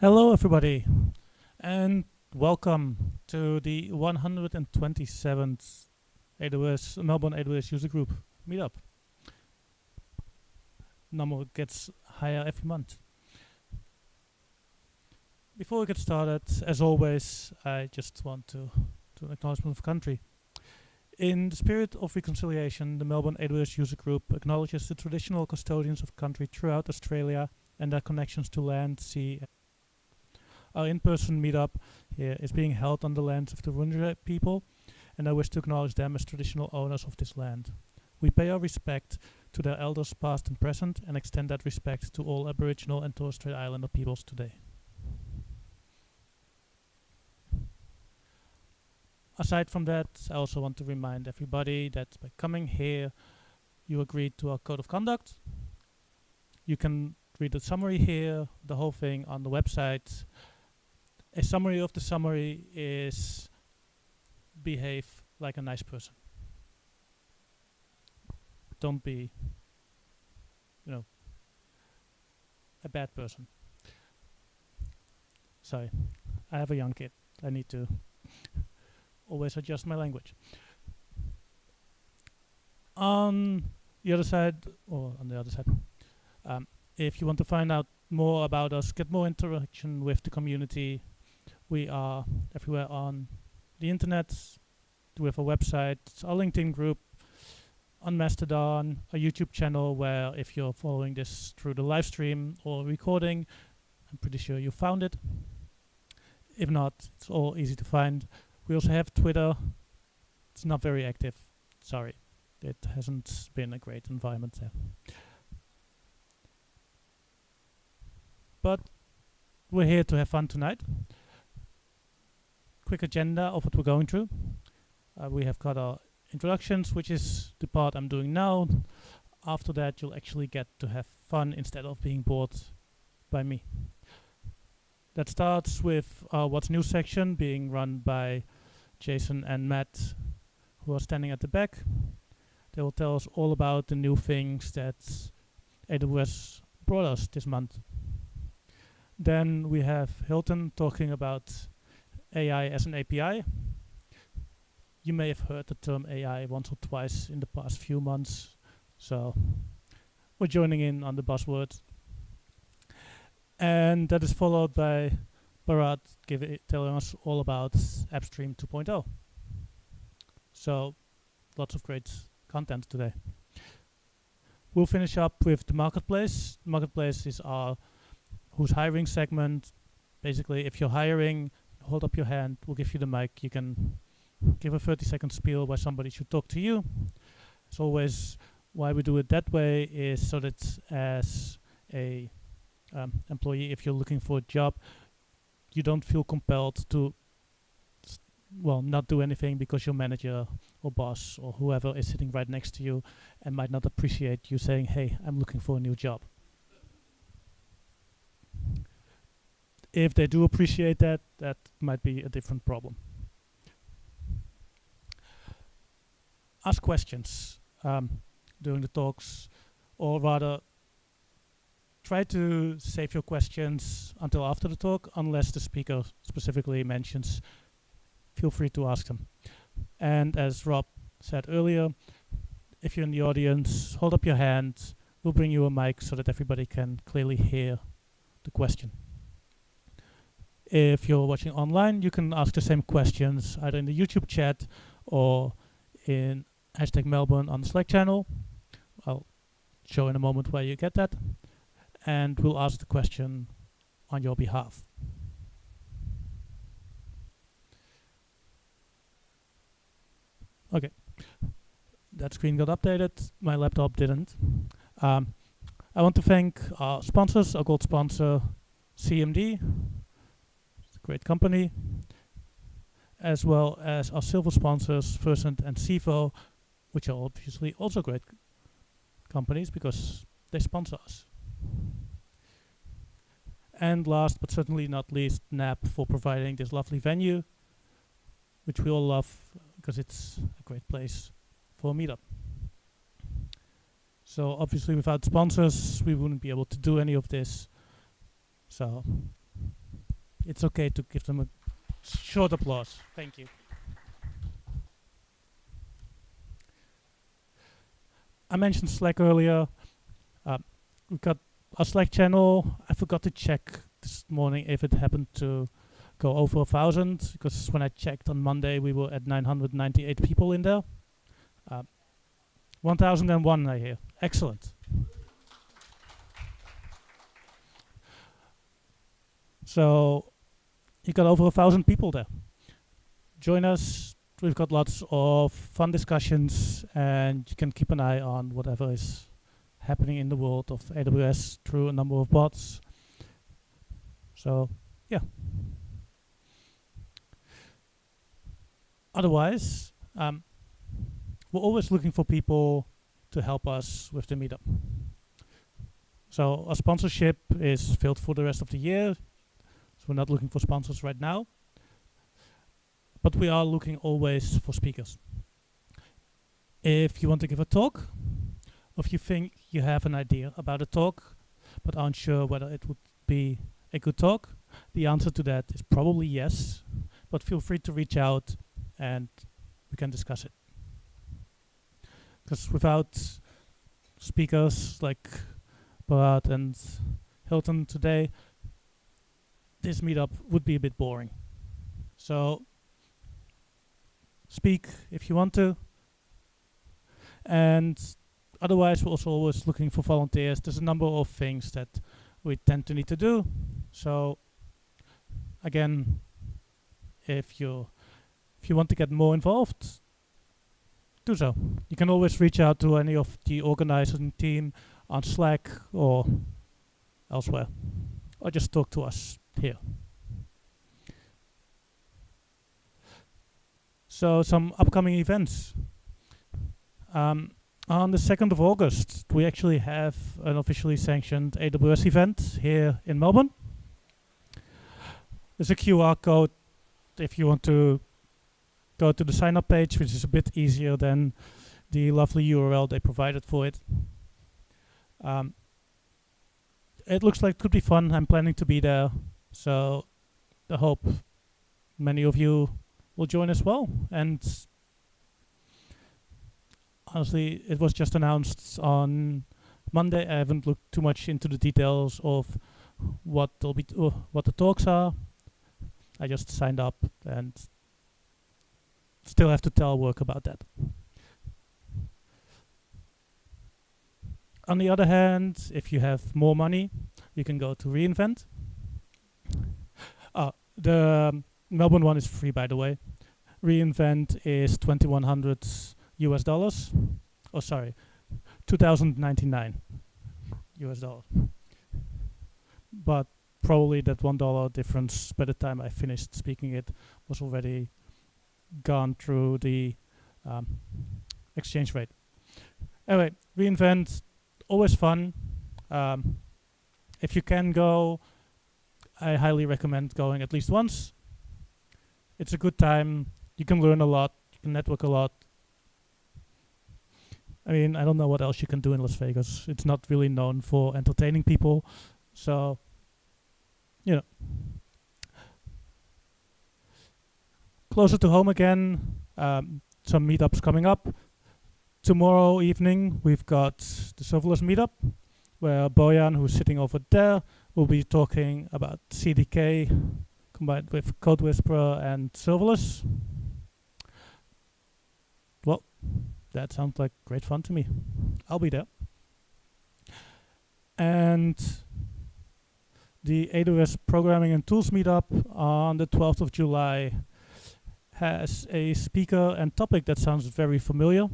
Hello, everybody, and welcome to the 127th Melbourne AWS user group meetup. Number gets higher every month. Before we get started, as always, I just want to do an acknowledgement of country. In the spirit of reconciliation, the Melbourne AWS user group acknowledges the traditional custodians of country throughout Australia and their connections to land, sea. Our in-person meetup here is being held on the lands of the Wurundjeri people, and I wish to acknowledge them as traditional owners of this land. We pay our respect to their elders past and present, and extend that respect to all Aboriginal and Torres Strait Islander peoples today. Aside from that, I also want to remind everybody that by coming here, you agreed to our code of conduct. You can read the summary here, the whole thing on the website. A summary of the summary is behave like a nice person. Don't be, a bad person. Sorry, I have a young kid. I need to always adjust my language. On the other side, if you want to find out more about us, get more interaction with the community, we are everywhere on the internet. We have a website, our LinkedIn group, on Mastodon, a YouTube channel where if you're following this through the live stream or recording, I'm pretty sure you found it. If not, it's all easy to find. We also have Twitter. It's not very active. Sorry. It hasn't been a great environment there. But we're here to have fun tonight. Quick agenda of what we're going through. We have got our introductions, which is the part I'm doing now. After that, you'll actually get to have fun instead of being bored by me. That starts with our What's New section being run by Jason and Matt, who are standing at the back. They will tell us all about the new things that AWS brought us this month. Then we have Hilton talking about AI as an API. You may have heard the term AI once or twice in the past few months, so we're joining in on the buzzword. And that is followed by Bharat telling us all about AppStream 2.0. So lots of great content today. We'll finish up with the marketplace. The marketplace is our who's hiring segment. Basically, if you're hiring, hold up your hand, we'll give you the mic. You can give a 30-second spiel why somebody should talk to you. As always, why we do it that way is so that as a employee, if you're looking for a job, you don't feel compelled to not do anything because your manager or boss or whoever is sitting right next to you and might not appreciate you saying, hey, I'm looking for a new job. If they do appreciate that, that might be a different problem. Ask questions during the talks, or rather try to save your questions until after the talk, unless the speaker specifically mentions. Feel free to ask them. And as Rob said earlier, if you're in the audience, hold up your hand. We'll bring you a mic so that everybody can clearly hear the question. If you're watching online, you can ask the same questions either in the YouTube chat or in #Melbourne on the Slack channel. I'll show in a moment where you get that. And we'll ask the question on your behalf. Okay, that screen got updated. My laptop didn't. I want to thank our sponsors, our gold sponsor, CMD, it's a great company, as well as our silver sponsors, Versant and Civo, which are obviously also great companies because they sponsor us. And last but certainly not least, NAP for providing this lovely venue, which we all love because it's a great place for a meetup. So obviously without sponsors, we wouldn't be able to do any of this. So it's okay to give them a short applause. Thank you. I mentioned Slack earlier. We've got our Slack channel. I forgot to check this morning if it happened to go over 1,000, because when I checked on Monday, we were at 998 people in there. 1,001, I hear. Excellent. So you got over 1,000 people there. Join us. We've got lots of fun discussions, and you can keep an eye on whatever is happening in the world of AWS through a number of bots. So, yeah. Otherwise, we're always looking for people to help us with the meetup. So our sponsorship is filled for the rest of the year. So we're not looking for sponsors right now. But we are looking always for speakers. If you want to give a talk, or if you think you have an idea about a talk, but aren't sure whether it would be a good talk, the answer to that is probably yes. But feel free to reach out and we can discuss it. Because without speakers like Bharat and Hilton today, this meetup would be a bit boring. So speak if you want to. And otherwise, we're also always looking for volunteers. There's a number of things that we tend to need to do. So again, if you want to get more involved, do so. You can always reach out to any of the organizing team on Slack or elsewhere, or just talk to us here. So some upcoming events. On the 2nd of August, we actually have an officially sanctioned AWS event here in Melbourne. There's a QR code if you want to go to the sign-up page, which is a bit easier than the lovely URL they provided for it. It looks like it could be fun. I'm planning to be there, so I hope many of you will join as well. And honestly, it was just announced on Monday. I haven't looked too much into the details of what the talks are. I just signed up and still have to tell work about that. On the other hand, if you have more money, you can go to reInvent. The Melbourne one is free, by the way. reInvent is $2,100 US. Oh, sorry, 2,099 US dollars. But probably that $1 difference by the time I finished speaking it was already gone through the exchange rate. Anyway, reInvent, always fun. If you can go, I highly recommend going at least once. It's a good time. You can learn a lot. You can network a lot. I mean, I don't know what else you can do in Las Vegas. It's not really known for entertaining people. So, you know. Closer to home again, some meetups coming up. Tomorrow evening, we've got the serverless meetup, where Bojan, who's sitting over there, will be talking about CDK combined with Code Whisperer and serverless. Well, that sounds like great fun to me. I'll be there. And the AWS Programming and Tools meetup on the 12th of July has a speaker and topic that sounds very familiar,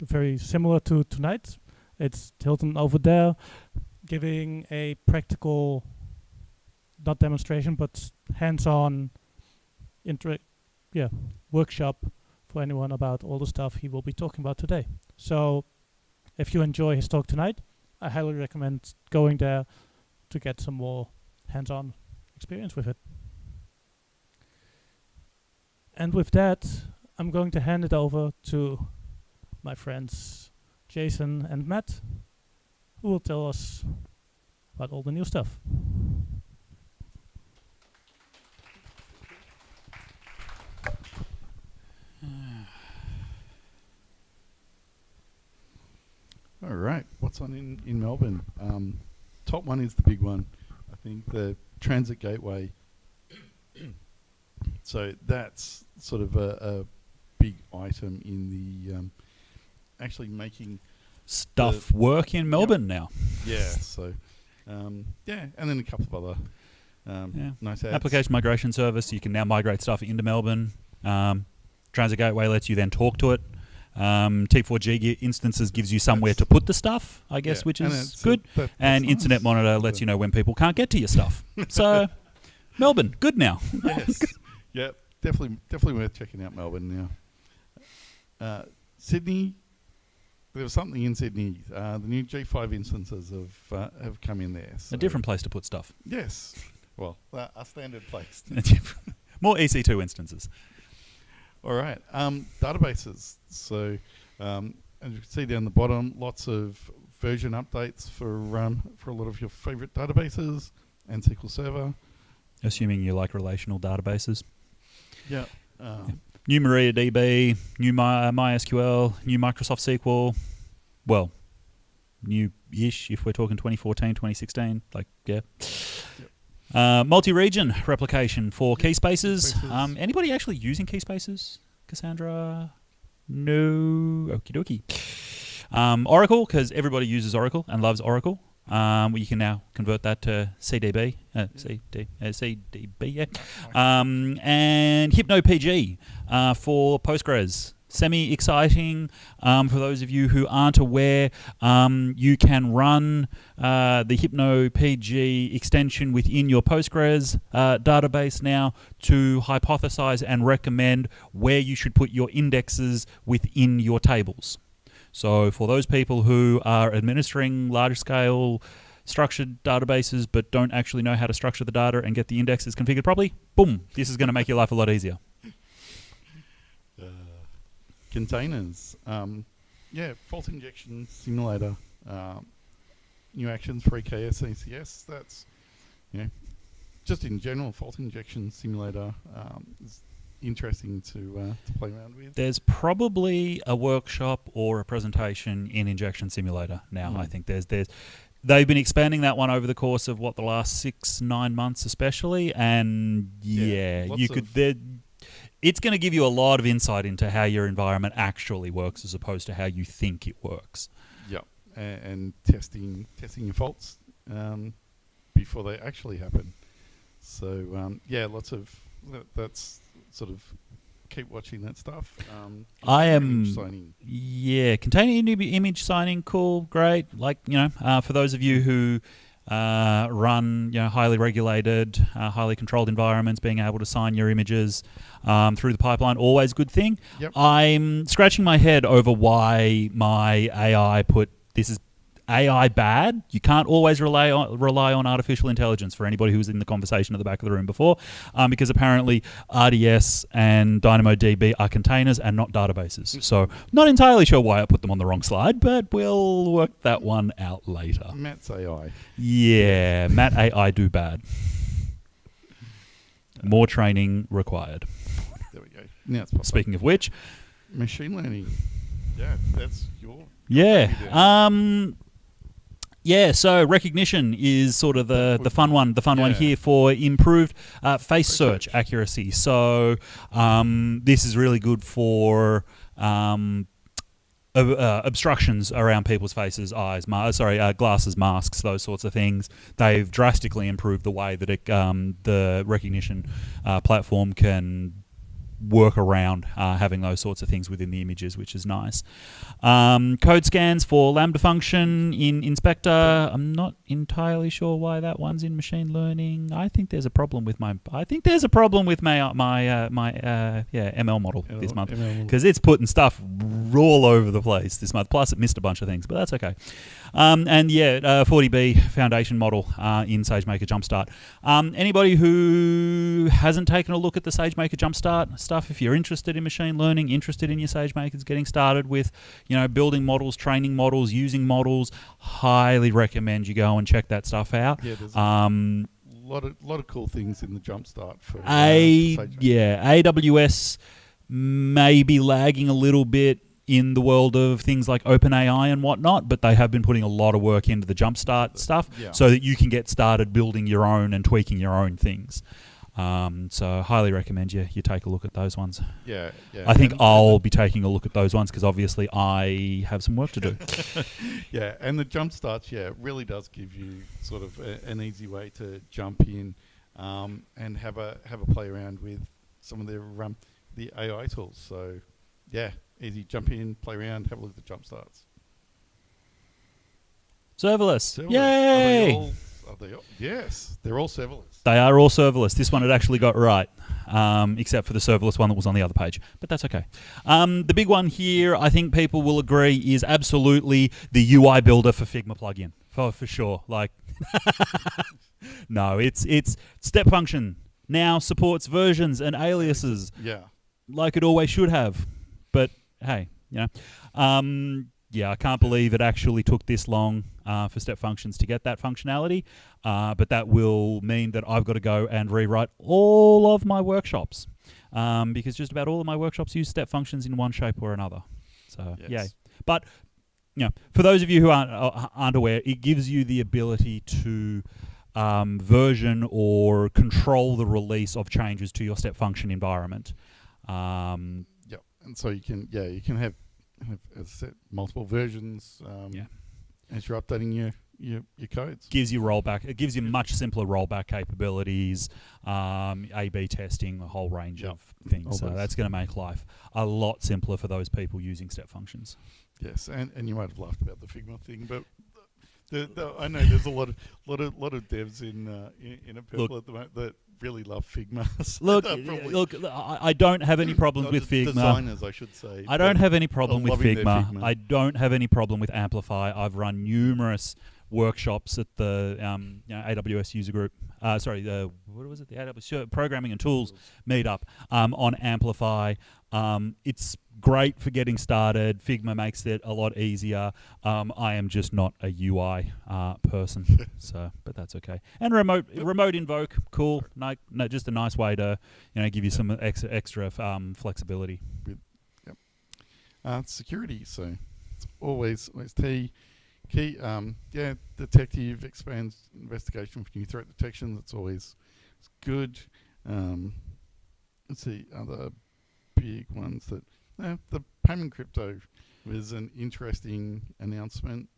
very similar to tonight. It's Hilton over there giving a practical, not demonstration, but hands-on workshop for anyone about all the stuff he will be talking about today. So if you enjoy his talk tonight, I highly recommend going there to get some more hands-on experience with it. And with that, I'm going to hand it over to my friends Jason and Matt, who will tell us about all the new stuff. All right, what's on in Melbourne? Top one is the big one. I think the Transit Gateway. So that's sort of a big item in the actually making stuff work in Melbourne now. Yeah, so and then a couple of other nice ads. Application migration service, you can now migrate stuff into Melbourne. Transit Gateway lets you then talk to it. T4G instances gives you somewhere to put the stuff, I guess, which is good. And Internet Monitor lets you know when people can't get to your stuff. So, Melbourne, good now. Yes. Yeah, definitely worth checking out Melbourne now. Sydney, there was something in Sydney. The new G5 instances have come in there. So a different place to put stuff. Yes. Well, a standard place. More EC2 instances. All right. Databases. So, as you can see down the bottom, lots of version updates for a lot of your favorite databases and SQL Server. Assuming you like relational databases. Yeah. New MariaDB, new MySQL, new Microsoft SQL. Well, new-ish if we're talking 2014, 2016. Yep. Multi-region replication for key spaces. Anybody actually using key spaces? Cassandra? No. Okie dokie. Oracle, because everybody uses Oracle and loves Oracle. You can now convert that to CDB. CDB, yeah. And HypnoPG for Postgres. Semi-exciting. For those of you who aren't aware, you can run the HypnoPG extension within your Postgres database now to hypothesize and recommend where you should put your indexes within your tables. So for those people who are administering large-scale structured databases but don't actually know how to structure the data and get the indexes configured properly, boom, this is going to make your life a lot easier. Containers. Fault injection simulator. New actions for EKS, ECS. That's, just in general, fault injection simulator is interesting to play around with. There's probably a workshop or a presentation in Injection Simulator now. I think they've been expanding that one over the course of the last 6-9 months, especially, and it's going to give you a lot of insight into how your environment actually works as opposed to how you think it works. Yep, and testing your faults before they actually happen. So lots of that's sort of keep watching that stuff. I am image signing. Container image signing, cool, great. Like for those of you who run highly regulated, highly controlled environments, being able to sign your images through the pipeline, always a good thing. Yep. I'm scratching my head over why my AI put this is AI bad. You can't always rely on artificial intelligence, for anybody who was in the conversation at the back of the room before, because apparently RDS and DynamoDB are containers and not databases. So not entirely sure why I put them on the wrong slide, but we'll work that one out later. Matt's AI. Yeah, Matt AI do bad. More training required. There we go. Now it's Speaking of which, machine learning. Yeah, that's your. So recognition is sort of the fun one. The fun one here for improved face search accuracy. So this is really good for obstructions around people's faces, eyes, glasses, masks, those sorts of things. They've drastically improved the way that the recognition platform can work around having those sorts of things within the images, which is nice. Code scans for Lambda function in Inspector. I'm not entirely sure why that one's in machine learning. I think there's a problem with my ML model this month, because it's putting stuff all over the place this month. Plus, it missed a bunch of things, but that's okay. 40B foundation model in SageMaker Jumpstart. Anybody who hasn't taken a look at the SageMaker Jumpstart stuff, if you're interested in machine learning, interested in your SageMakers, getting started with building models, training models, using models, highly recommend you go and check that stuff out. Yeah, there's a lot of cool things in the Jumpstart for SageMaker. AWS may be lagging a little bit in the world of things like OpenAI and whatnot, but they have been putting a lot of work into the Jumpstart stuff so that you can get started building your own and tweaking your own things. So highly recommend you take a look at those ones. Yeah. I think I'll be taking a look at those ones because obviously I have some work to do. Yeah, and the Jumpstart, really does give you sort of an easy way to jump in and have a play around with some of the AI tools. So easy, jump in, play around, have a look at the Jumpstarts. Serverless. Yay! Yes, they're all serverless. They are all serverless. This one it actually got right, except for the serverless one that was on the other page. But that's okay. The big one here, I think people will agree, is absolutely the UI builder for Figma plugin. For sure. Like, no, it's step function. Now supports versions and aliases. Yeah. Like it always should have. But hey, I can't believe it actually took this long for step functions to get that functionality. But that will mean that I've got to go and rewrite all of my workshops because just about all of my workshops use step functions in one shape or another. So, yay. But, for those of you who aren't aware, it gives you the ability to version or control the release of changes to your step function environment. And so you can have as I said, multiple versions as you're updating your codes. Gives you rollback. It gives you much simpler rollback capabilities, A/B testing, a whole range of things. So that's going to make life a lot simpler for those people using step functions. Yes, and you might have laughed about the Figma thing, but I know there's a lot of devs in a purple at the moment that really love Figma. So look, I don't have any problems with Figma. Designers, I should say. I don't have any problem with Figma. I don't have any problem with Amplify. I've run numerous workshops at the AWS user group what was it? The AWS Programming and Tools meetup on Amplify. It's great for getting started. Figma makes it a lot easier. I am just not a UI person, but that's okay. And remote invoke, cool. No, just a nice way to give you some extra flexibility. Security, so it's always key. Detective expands investigation for new threat detection. That's always good. Let's see other big ones that the payment crypto was an interesting announcement.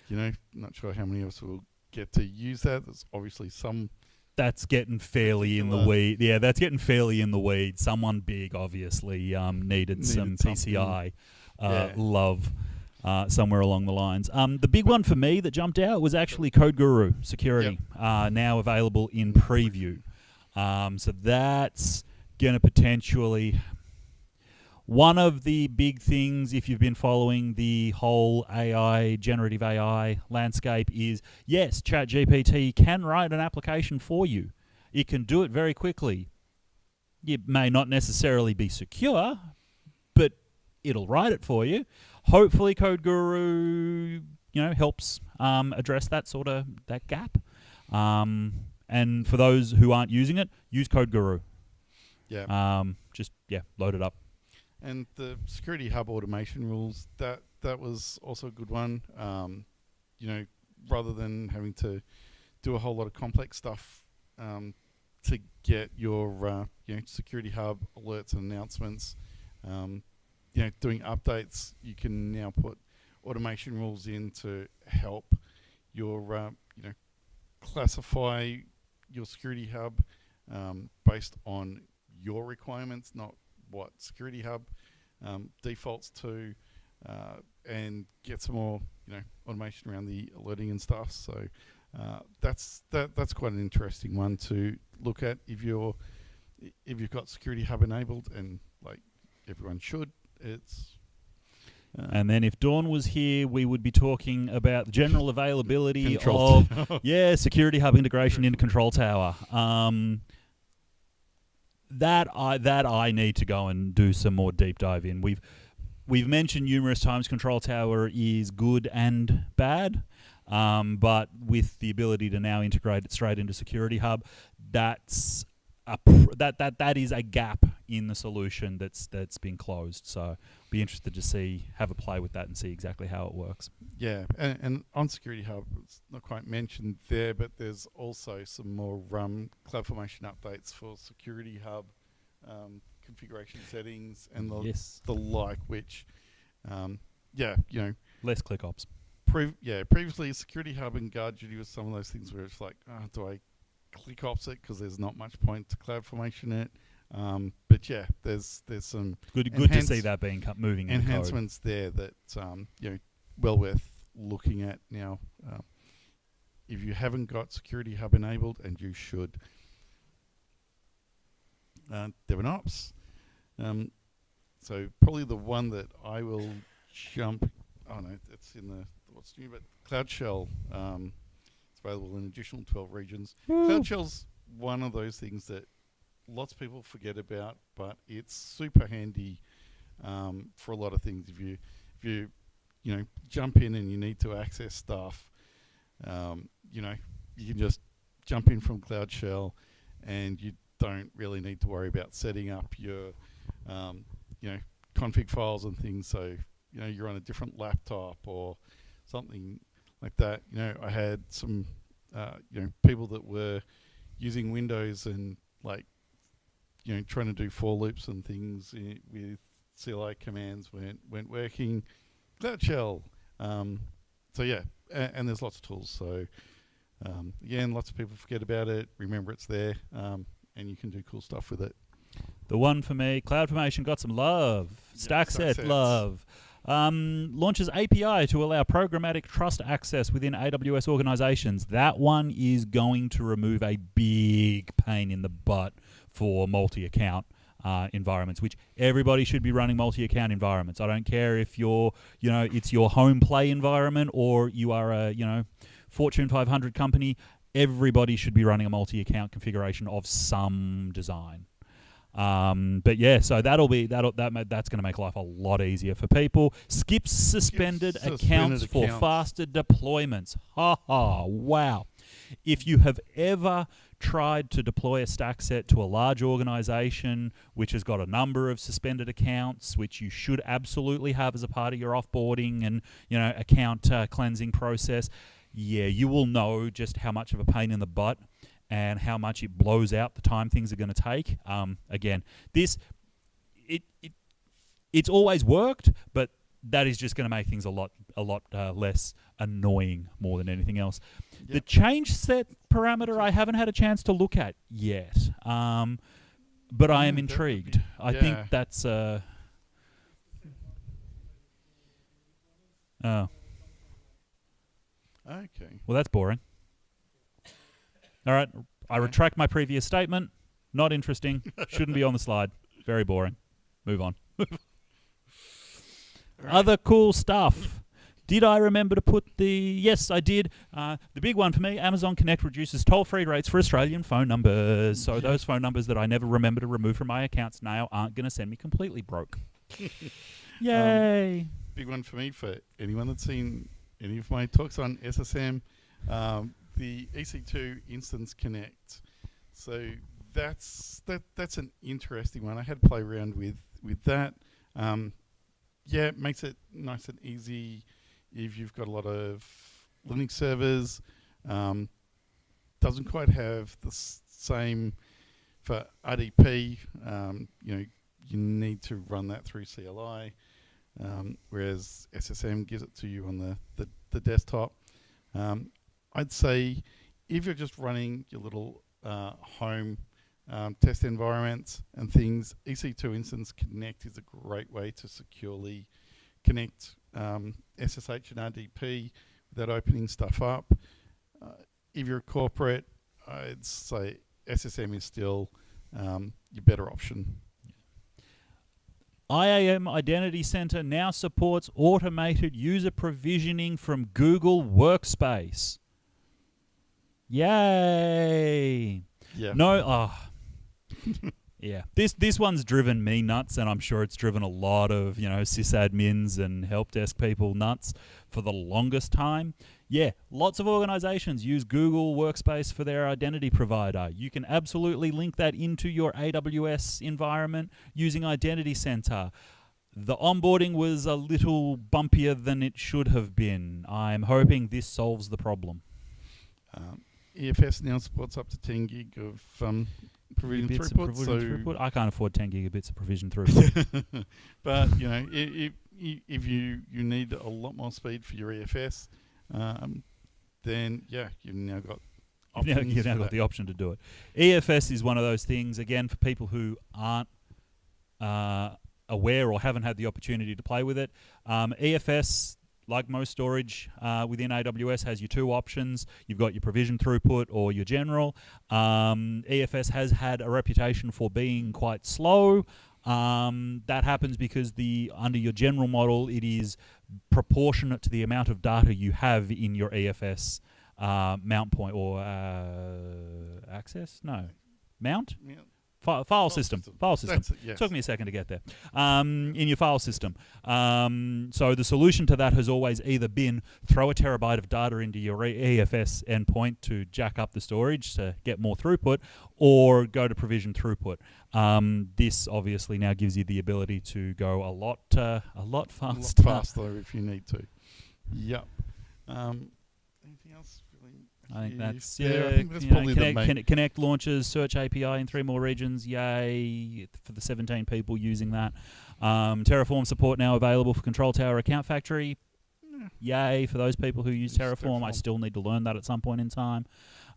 Not sure how many of us will get to use that. There's obviously some. That's getting fairly in the weed. Yeah, that's getting fairly in the weeds. Someone big obviously needed some PCI love somewhere along the lines. The big one for me that jumped out was actually Code Guru Security, now available in preview. So that's going to potentially... One of the big things, if you've been following the whole generative AI landscape, is yes, ChatGPT can write an application for you. It can do it very quickly. It may not necessarily be secure, but it'll write it for you. Hopefully, Code Guru, helps address that gap. And for those who aren't using it, use Code Guru. Yeah. Load it up. And the Security Hub automation rules, that was also a good one. Rather than having to do a whole lot of complex stuff to get your Security Hub alerts and announcements, doing updates, you can now put automation rules in to help your classify your Security Hub based on your requirements, not what Security Hub defaults to, and get some more automation around the alerting and stuff. So that's quite an interesting one to look at if you've got Security Hub enabled, and like everyone should. It's and then if Dawn was here, we would be talking about the general availability of Security Hub integration into Control Tower. That I need to go and do some more deep dive in. We've mentioned numerous times Control Tower is good and bad, but with the ability to now integrate it straight into Security Hub, that is a gap in the solution that's been closed. So be interested to have a play with that and see exactly how it works. Yeah, and on Security Hub, it's not quite mentioned there, but there's also some more CloudFormation updates for Security Hub configuration settings and the like, which, less click ops. Previously Security Hub and Guard Duty was some of those things where it's like, do I click ops it because there's not much point to CloudFormation it? But yeah, there's some good to see that being moving enhancements there that well worth looking at now. If you haven't got Security Hub enabled, and you should. DevOps. So probably the one that I will jump. Oh no, it's in the what's new, but Cloud Shell. It's available in additional 12 regions. Woo. Cloud Shell's one of those things that lots of people forget about, but it's super handy for a lot of things. If you jump in and you need to access stuff, you can just jump in from Cloud Shell, and you don't really need to worry about setting up your config files and things. So you're on a different laptop or something like that. I had some people that were using Windows and trying to do for loops and things with CLI commands weren't working. Cloud Shell. So yeah, and there's lots of tools. So again, lots of people forget about it. Remember it's there, and you can do cool stuff with it. The one for me, CloudFormation got some love. StackSet love. Launches API to allow programmatic trust access within AWS organizations. That one is going to remove a big pain in the butt for multi-account environments, which everybody should be running multi-account environments. I don't care if it's your home play environment or you are a Fortune 500 company. everybody should be running a multi-account configuration of some design. But yeah, so that's going to make life a lot easier for people. Skip suspended accounts for faster deployments. Ha ha! Wow. If you have ever tried to deploy a stack set to a large organization which has got a number of suspended accounts, which you should absolutely have as a part of your offboarding and account cleansing process, yeah, you will know just how much of a pain in the butt and how much it blows out the time things are going to take. Again, it's always worked, but that is just going to make things a lot less annoying more than anything else. Yep. The change set parameter I haven't had a chance to look at yet, but I am intrigued. I think that's... Oh. Okay. Well, that's boring. All right, I retract my previous statement. Not interesting. Shouldn't be on the slide. Very boring. Move on. Right. Other cool stuff. Did I remember to put Yes, I did. The big one for me, Amazon Connect reduces toll-free rates for Australian phone numbers. So those phone numbers that I never remember to remove from my accounts now aren't going to send me completely broke. Yay. Big one for me, for anyone that's seen any of my talks on SSM, the EC2 Instance Connect. So that's an interesting one. I had to play around with that. It makes it nice and easy if you've got a lot of Linux servers. Doesn't quite have the same for RDP. You need to run that through CLI, whereas SSM gives it to you on the desktop. I'd say if you're just running your little home test environments and things, EC2 Instance Connect is a great way to securely connect SSH and RDP without opening stuff up. If you're a corporate, I'd say SSM is still your better option. IAM Identity Center now supports automated user provisioning from Google Workspace. Yay! Yeah. Yeah. This one's driven me nuts, and I'm sure it's driven a lot of sysadmins and help desk people nuts for the longest time. Yeah, lots of organizations use Google Workspace for their identity provider. You can absolutely link that into your AWS environment using Identity Center. The onboarding was a little bumpier than it should have been. I'm hoping this solves the problem. EFS now supports up to 10 gig of provision throughput. I can't afford 10 gigabits of provision throughput. But if you need a lot more speed for your EFS, then you've now got options. You've now got the option to do it. EFS is one of those things, again, for people who aren't aware or haven't had the opportunity to play with it. EFS, like most storage within AWS, has your two options. You've got your provision throughput or your general. EFS has had a reputation for being quite slow. That happens because under your general model, it is proportionate to the amount of data you have in your EFS mount point or access? No. Mount? Yeah. File system. Yes. Took me a second to get there. In your file system. So the solution to that has always either been throw a terabyte of data into your EFS endpoint to jack up the storage to get more throughput, or go to provision throughput. This obviously now gives you the ability to go a lot faster. A lot faster if you need to. Yep. Anything else? I think that's I think that's probably the main. Connect launches Search API in 3 more regions. Yay for the 17 people using that. Terraform support now available for Control Tower Account Factory. Yay for those people who use Terraform. I still need to learn that at some point in time.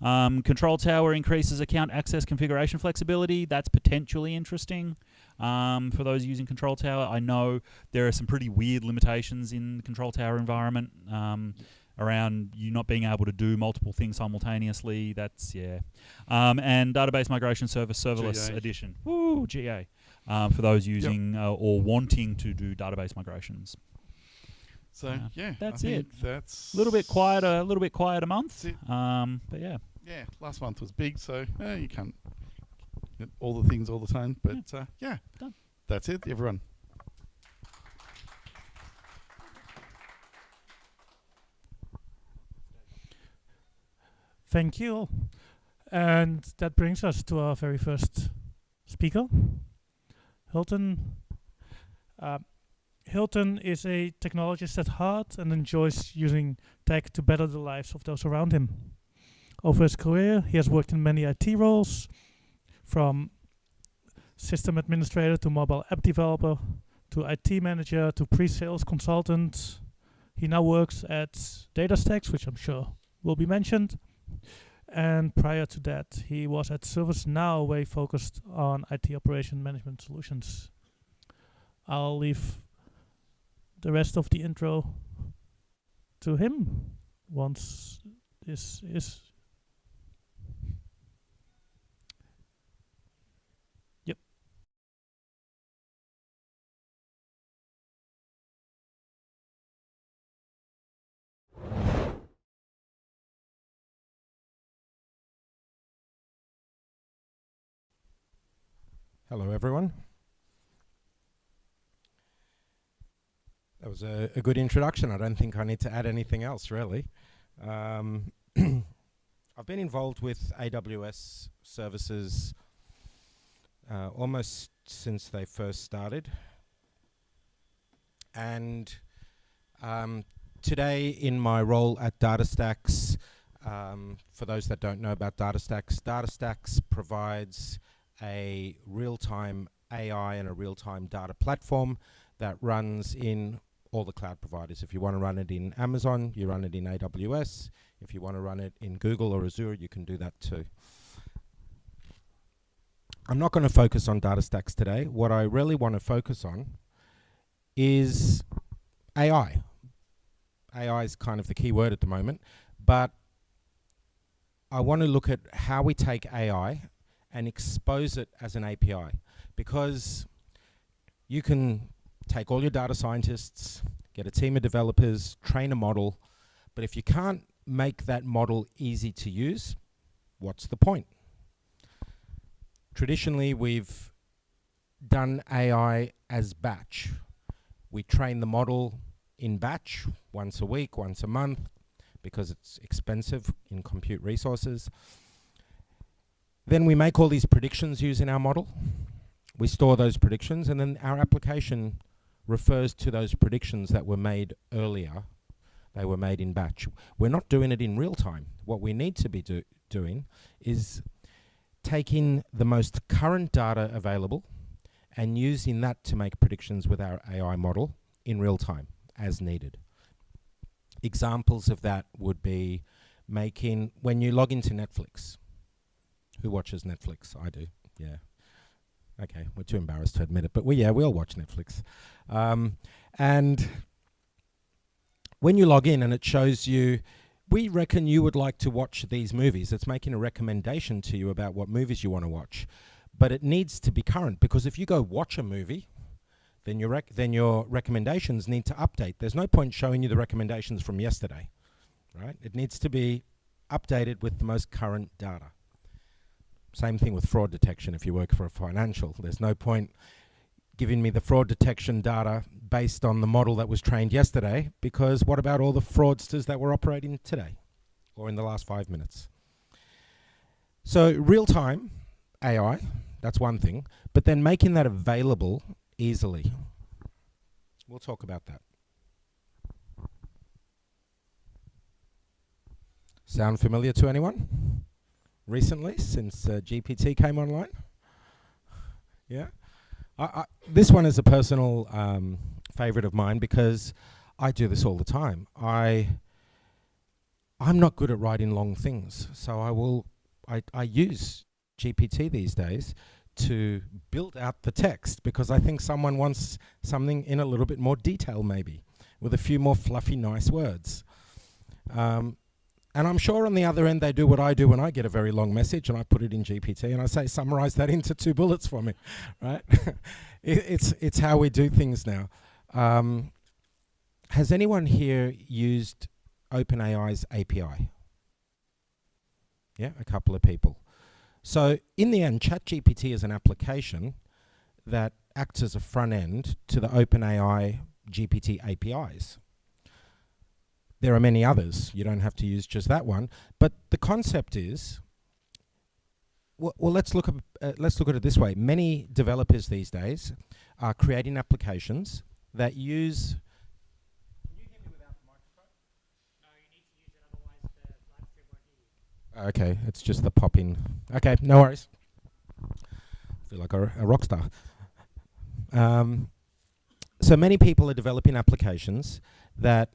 Control Tower increases account access configuration flexibility. That's potentially interesting for those using Control Tower. I know there are some pretty weird limitations in the Control Tower environment. Around you not being able to do multiple things simultaneously. That's, and Database Migration Service Serverless Edition. Woo, GA. For those using or wanting to do database migrations. So, that's I it. That's a little bit quieter month. But yeah. yeah, last month was big, so you can't get all the things all the time. But yeah, Done. that's it, everyone. Thank you all. And that brings us to our very first speaker, Hilton. Hilton is a technologist at heart and enjoys using tech to better the lives of those around him. Over his career, he has worked in many IT roles, from system administrator to mobile app developer, to IT manager to pre-sales consultant. He now works at DataStax, which I'm sure will be mentioned. And prior to that, he was at ServiceNow, where he focused on IT operation management solutions. I'll leave the rest of the intro to him once this is. Yep. Hello, everyone. That was a good introduction. I don't think I need to add anything else, really. I've been involved with AWS services almost since they first started. And today, in my role at DataStax, for those that don't know about DataStax, DataStax provides a real-time AI and a real-time data platform that runs in all the cloud providers. If you want to run it in Amazon, you run it in AWS. If you want to run it in Google or Azure, you can do that too. I'm not going to focus on DataStax today. What I really want to focus on is AI. AI is kind of the key word at the moment, but I want to look at how we take AI and expose it as an API, because you can take all your data scientists, get a team of developers, train a model, but if you can't make that model easy to use, what's the point? Traditionally, we've done AI as batch. We train the model in batch, once a week, once a month, because it's expensive in compute resources. Then we make all these predictions using our model. We store those predictions, and then our application refers to those predictions that were made earlier. They were made in batch. We're not doing it in real time. What we need to be doing is taking the most current data available and using that to make predictions with our AI model in real time, as needed. Examples of that would be making, when you log into Netflix. Who watches Netflix? I do, yeah. Okay, we're too embarrassed to admit it, but we all watch Netflix. And when you log in and it shows you, we reckon you would like to watch these movies. It's making a recommendation to you about what movies you want to watch. But it needs to be current, because if you go watch a movie, then your recommendations need to update. There's no point showing you the recommendations from yesterday, right? It needs to be updated with the most current data. Same thing with fraud detection. If you work for a financial, there's no point giving me the fraud detection data based on the model that was trained yesterday, because what about all the fraudsters that were operating today or in the last 5 minutes? So real-time AI, that's one thing, but then making that available easily. We'll talk about that. Sound familiar to anyone? Recently, since GPT came online? Yeah? This one is a personal favorite of mine, because I do this all the time. I'm not good at writing long things, so I use GPT these days to build out the text, because I think someone wants something in a little bit more detail, maybe, with a few more fluffy, nice words. And I'm sure on the other end they do what I do when I get a very long message and I put it in GPT and I say, summarize that into 2 bullets for me, right? It's how we do things now. Has anyone here used OpenAI's API? Yeah, a couple of people. So in the end, ChatGPT is an application that acts as a front end to the OpenAI GPT APIs. There are many others. You don't have to use just that one. But the concept is, well, let's look at it this way. Many developers these days are creating applications that use. Can you hear me without the microphone? No, you need to use it, otherwise the live stream won't hear you. Okay, it's just the pop-in. Okay, no worries. I feel like a rock star. So many people are developing applications that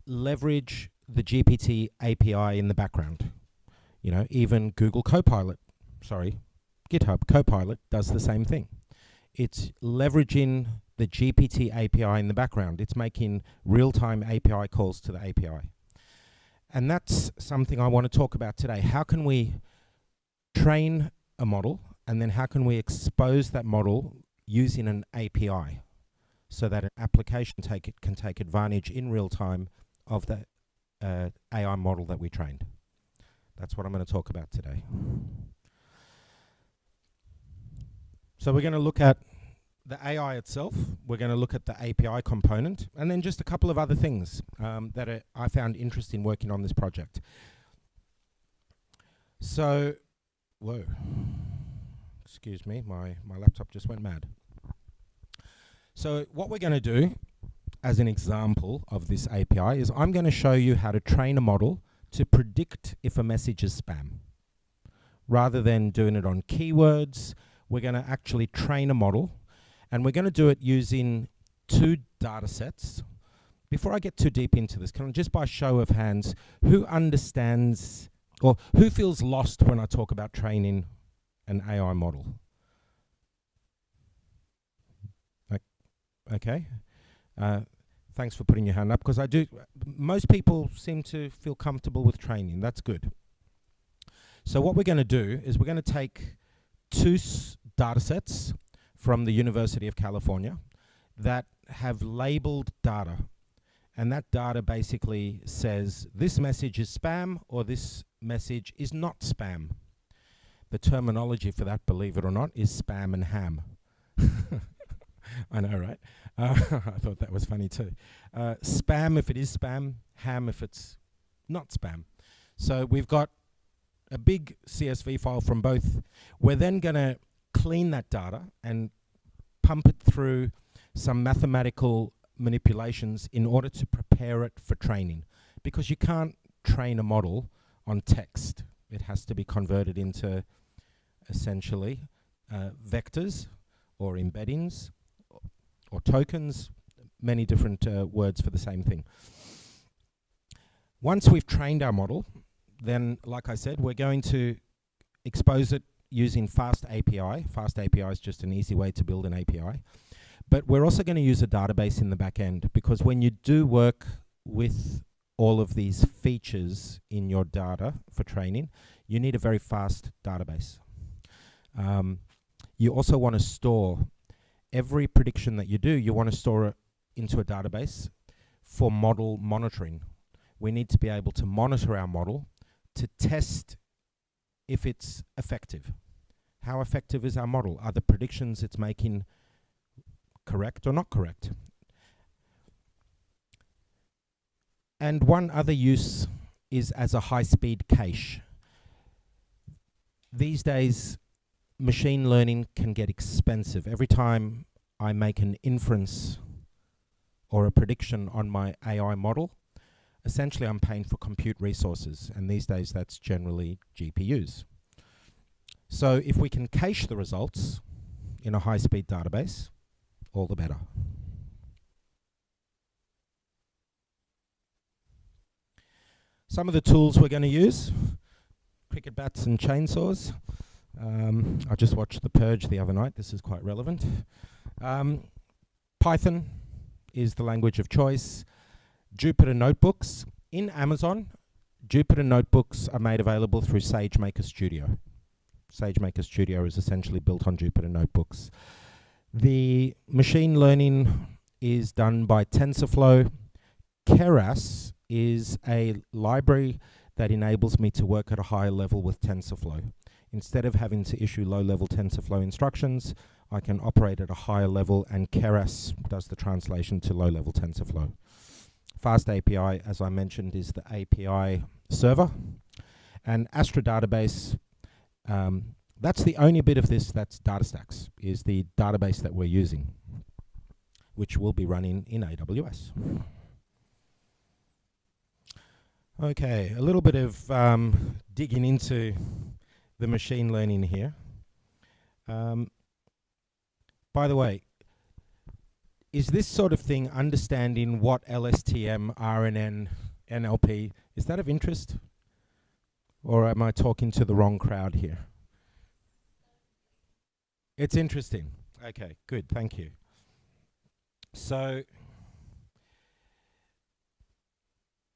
leverage the GPT API in the background. You know, even GitHub Copilot does the same thing. It's leveraging the GPT API in the background. It's making real-time API calls to the API. And that's something I want to talk about today. How can we train a model, and then how can we expose that model using an API so that an application can take advantage in real time of the AI model that we trained. That's what I'm going to talk about today. So we're going to look at the AI itself, we're going to look at the API component, and then just a couple of other things that I found interesting working on this project. So, whoa, excuse me, my laptop just went mad. So what we're going to do as an example of this API is I'm going to show you how to train a model to predict if a message is spam. Rather than doing it on keywords, we're going to actually train a model, and we're going to do it using 2 data sets. Before I get too deep into this, can I just by show of hands, who understands or who feels lost when I talk about training an AI model? Okay. Thanks for putting your hand up, because most people seem to feel comfortable with training. That's good. So what we're going to do is we're going to take 2 data sets from the University of California that have labeled data. And that data basically says this message is spam or this message is not spam. The terminology for that, believe it or not, is spam and ham. I know, right? I thought that was funny too. Spam if it is spam, ham if it's not spam. So we've got a big CSV file from both. We're then going to clean that data and pump it through some mathematical manipulations in order to prepare it for training. Because you can't train a model on text. It has to be converted into essentially vectors or embeddings or tokens, many different words for the same thing. Once we've trained our model, then, like I said, we're going to expose it using Fast API. Fast API is just an easy way to build an API. But we're also going to use a database in the back end, because when you do work with all of these features in your data for training, you need a very fast database. You also want to store every prediction that you do, you want to store it into a database for model monitoring. We need to be able to monitor our model to test if it's effective. How effective is our model? Are the predictions it's making correct or not correct? And one other use is as a high-speed cache. These days, machine learning can get expensive. Every time I make an inference or a prediction on my AI model, essentially I'm paying for compute resources, and these days that's generally GPUs. So if we can cache the results in a high-speed database, all the better. Some of the tools we're going to use: cricket bats and chainsaws. I just watched The Purge the other night. This is quite relevant. Python is the language of choice. Jupyter Notebooks. In Amazon, Jupyter Notebooks are made available through SageMaker Studio. SageMaker Studio is essentially built on Jupyter Notebooks. The machine learning is done by TensorFlow. Keras is a library that enables me to work at a higher level with TensorFlow. Instead of having to issue low-level TensorFlow instructions, I can operate at a higher level, and Keras does the translation to low-level TensorFlow. Fast API, as I mentioned, is the API server. And Astra Database, that's the only bit of this that's DataStax, is the database that we're using, which will be running in AWS. Okay, a little bit of digging into the machine learning here. By the way, is this sort of thing, understanding what LSTM, RNN, NLP, is that of interest? Or am I talking to the wrong crowd here? It's interesting. Okay, good, thank you. So,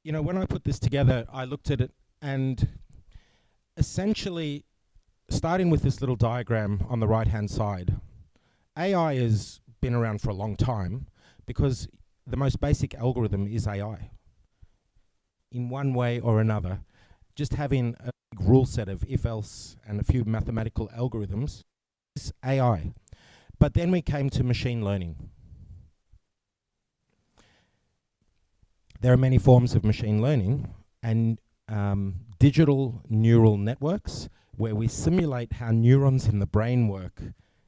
you know, when I put this together, I looked at it, and essentially, starting with this little diagram on the right-hand side, AI has been around for a long time because the most basic algorithm is AI. In one way or another, just having a big rule set of if-else and a few mathematical algorithms is AI. But then we came to machine learning. There are many forms of machine learning, and digital neural networks, where we simulate how neurons in the brain work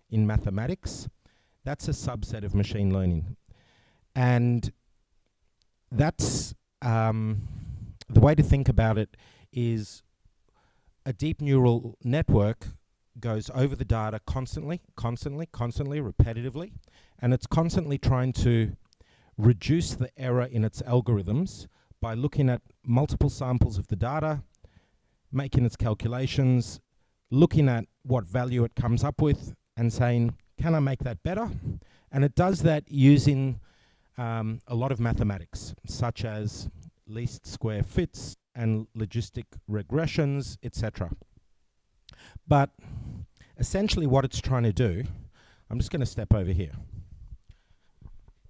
in mathematics, that's a subset of machine learning. And that's the way to think about it is a deep neural network goes over the data constantly, repetitively, and it's constantly trying to reduce the error in its algorithms by looking at multiple samples of the data, making its calculations, looking at what value it comes up with, and saying, can I make that better? And it does that using a lot of mathematics, such as least square fits and logistic regressions, etc. But essentially what it's trying to do, I'm just going to step over here.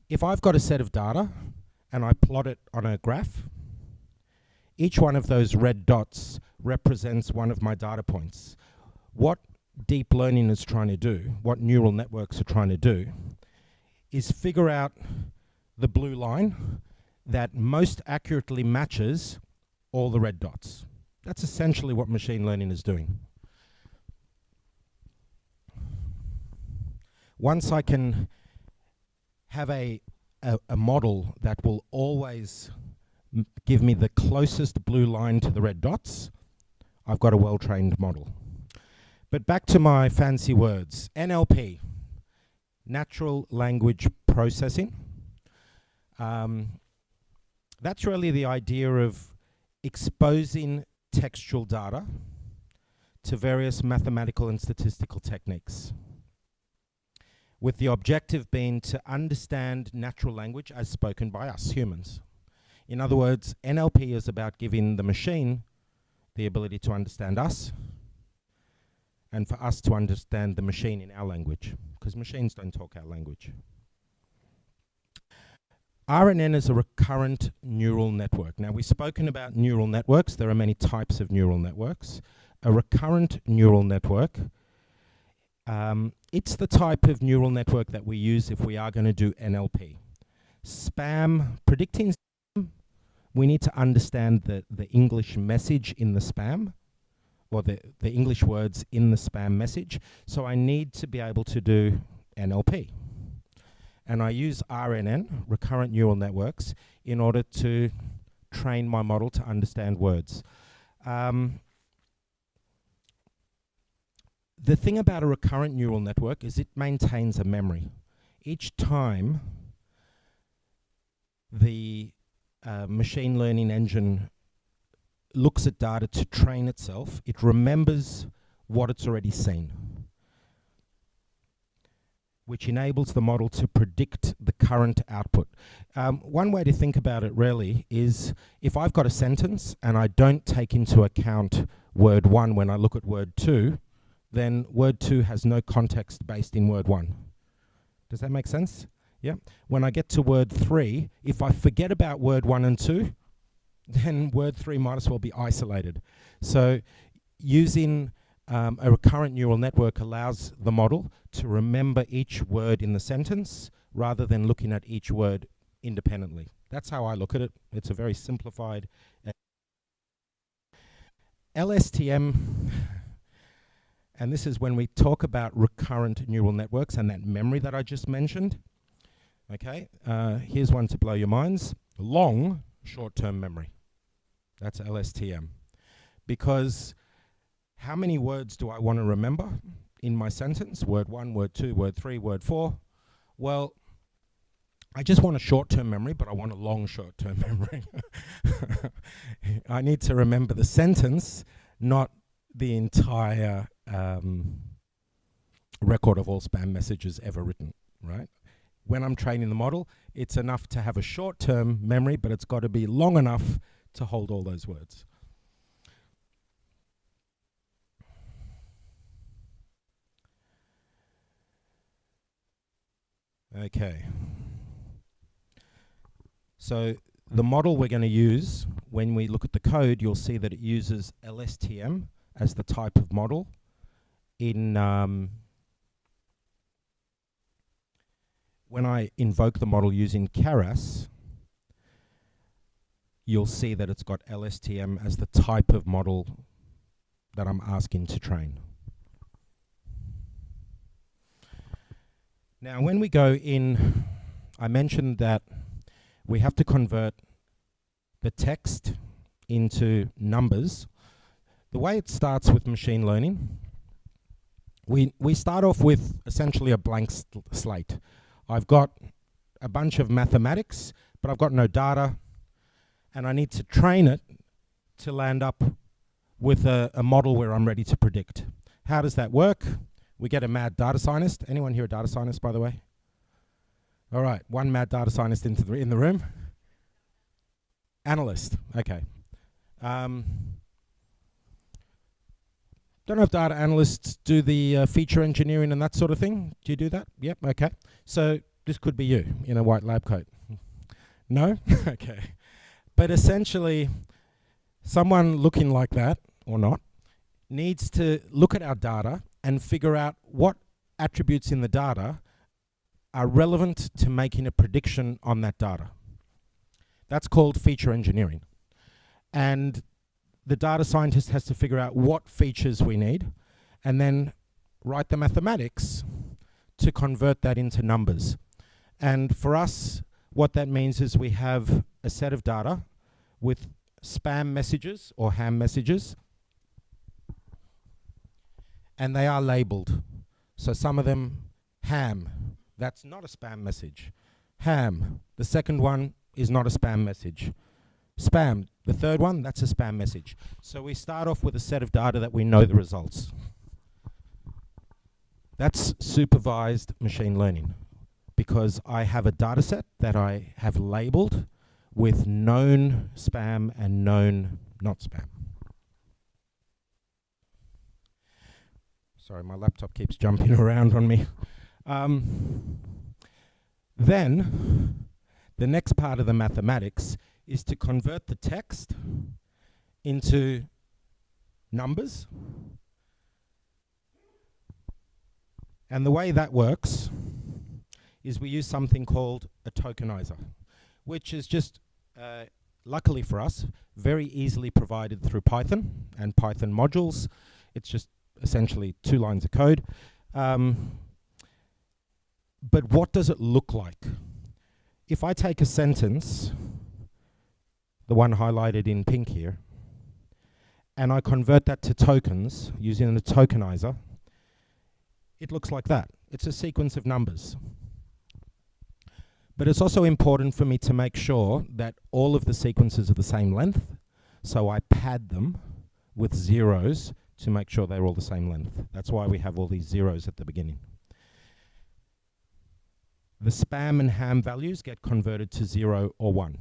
If I've got a set of data and I plot it on a graph, each one of those red dots represents one of my data points. What deep learning is trying to do, what neural networks are trying to do, is figure out the blue line that most accurately matches all the red dots. That's essentially what machine learning is doing. Once I can have a model that will always give me the closest blue line to the red dots, I've got a well-trained model. But back to my fancy words. NLP, natural language processing. That's really the idea of exposing textual data to various mathematical and statistical techniques, with the objective being to understand natural language as spoken by us humans. In other words, NLP is about giving the machine the ability to understand us, and for us to understand the machine in our language, because machines don't talk our language. RNN is a recurrent neural network. Now, we've spoken about neural networks. There are many types of neural networks. A recurrent neural network, it's the type of neural network that we use if we are going to do NLP. Spam, predicting spam, we need to understand the English message in the spam, or the English words in the spam message. So I need to be able to do NLP. And I use RNN, recurrent neural networks, in order to train my model to understand words. The thing about a recurrent neural network is it maintains a memory. Each time the machine learning engine looks at data to train itself, it remembers what it's already seen, which enables the model to predict the current output. One way to think about it really is if I've got a sentence and I don't take into account word 1 when I look at word 2, then word 2 has no context based in word 1. Does that make sense? Yeah. When I get to word 3, if I forget about word 1 and 2, then word 3 might as well be isolated. So using a recurrent neural network allows the model to remember each word in the sentence rather than looking at each word independently. That's how I look at it. It's a very simplified LSTM, and this is when we talk about recurrent neural networks and that memory that I just mentioned. Okay, here's one to blow your minds. Long short-term memory. That's LSTM. Because how many words do I want to remember in my sentence? Word 1, word 2, word 3, word 4. Well, I just want a short-term memory, but I want a long short-term memory. I need to remember the sentence, not the entire record of all spam messages ever written, right? When I'm training the model, it's enough to have a short-term memory, but it's got to be long enough to hold all those words. Okay. So the model we're going to use, when we look at the code, you'll see that it uses LSTM as the type of model. When I invoke the model using Keras, you'll see that it's got LSTM as the type of model that I'm asking to train. Now, when we go in, I mentioned that we have to convert the text into numbers. The way it starts with machine learning, we start off with essentially a blank slate. I've got a bunch of mathematics, but I've got no data, and I need to train it to land up with a model where I'm ready to predict. How does that work? We get a mad data scientist. Anyone here a data scientist, by the way? All right, one mad data scientist in the room. Analyst, okay. Don't know if data analysts do the feature engineering and that sort of thing. Do you do that? Yep, okay. So this could be you in a white lab coat. No? Okay. But essentially, someone looking like that, or not, needs to look at our data and figure out what attributes in the data are relevant to making a prediction on that data. That's called feature engineering. And the data scientist has to figure out what features we need and then write the mathematics to convert that into numbers. And for us, what that means is we have a set of data with spam messages or ham messages, and they are labeled. So some of them, ham, that's not a spam message. Ham, the second one is not a spam message. Spam, the third one, that's a spam message. So we start off with a set of data that we know the results. That's supervised machine learning because I have a data set that I have labeled with known spam and known not spam. Sorry, my laptop keeps jumping around on me. Then, the next part of the mathematics is to convert the text into numbers. And the way that works is we use something called a tokenizer, which is just, luckily for us, very easily provided through Python and Python modules. It's just essentially 2 lines of code. But what does it look like? If I take a sentence, the one highlighted in pink here, and I convert that to tokens using the tokenizer, it looks like that. It's a sequence of numbers. But it's also important for me to make sure that all of the sequences are the same length, so I pad them with zeros to make sure they're all the same length. That's why we have all these zeros at the beginning. The spam and ham values get converted to 0 or 1.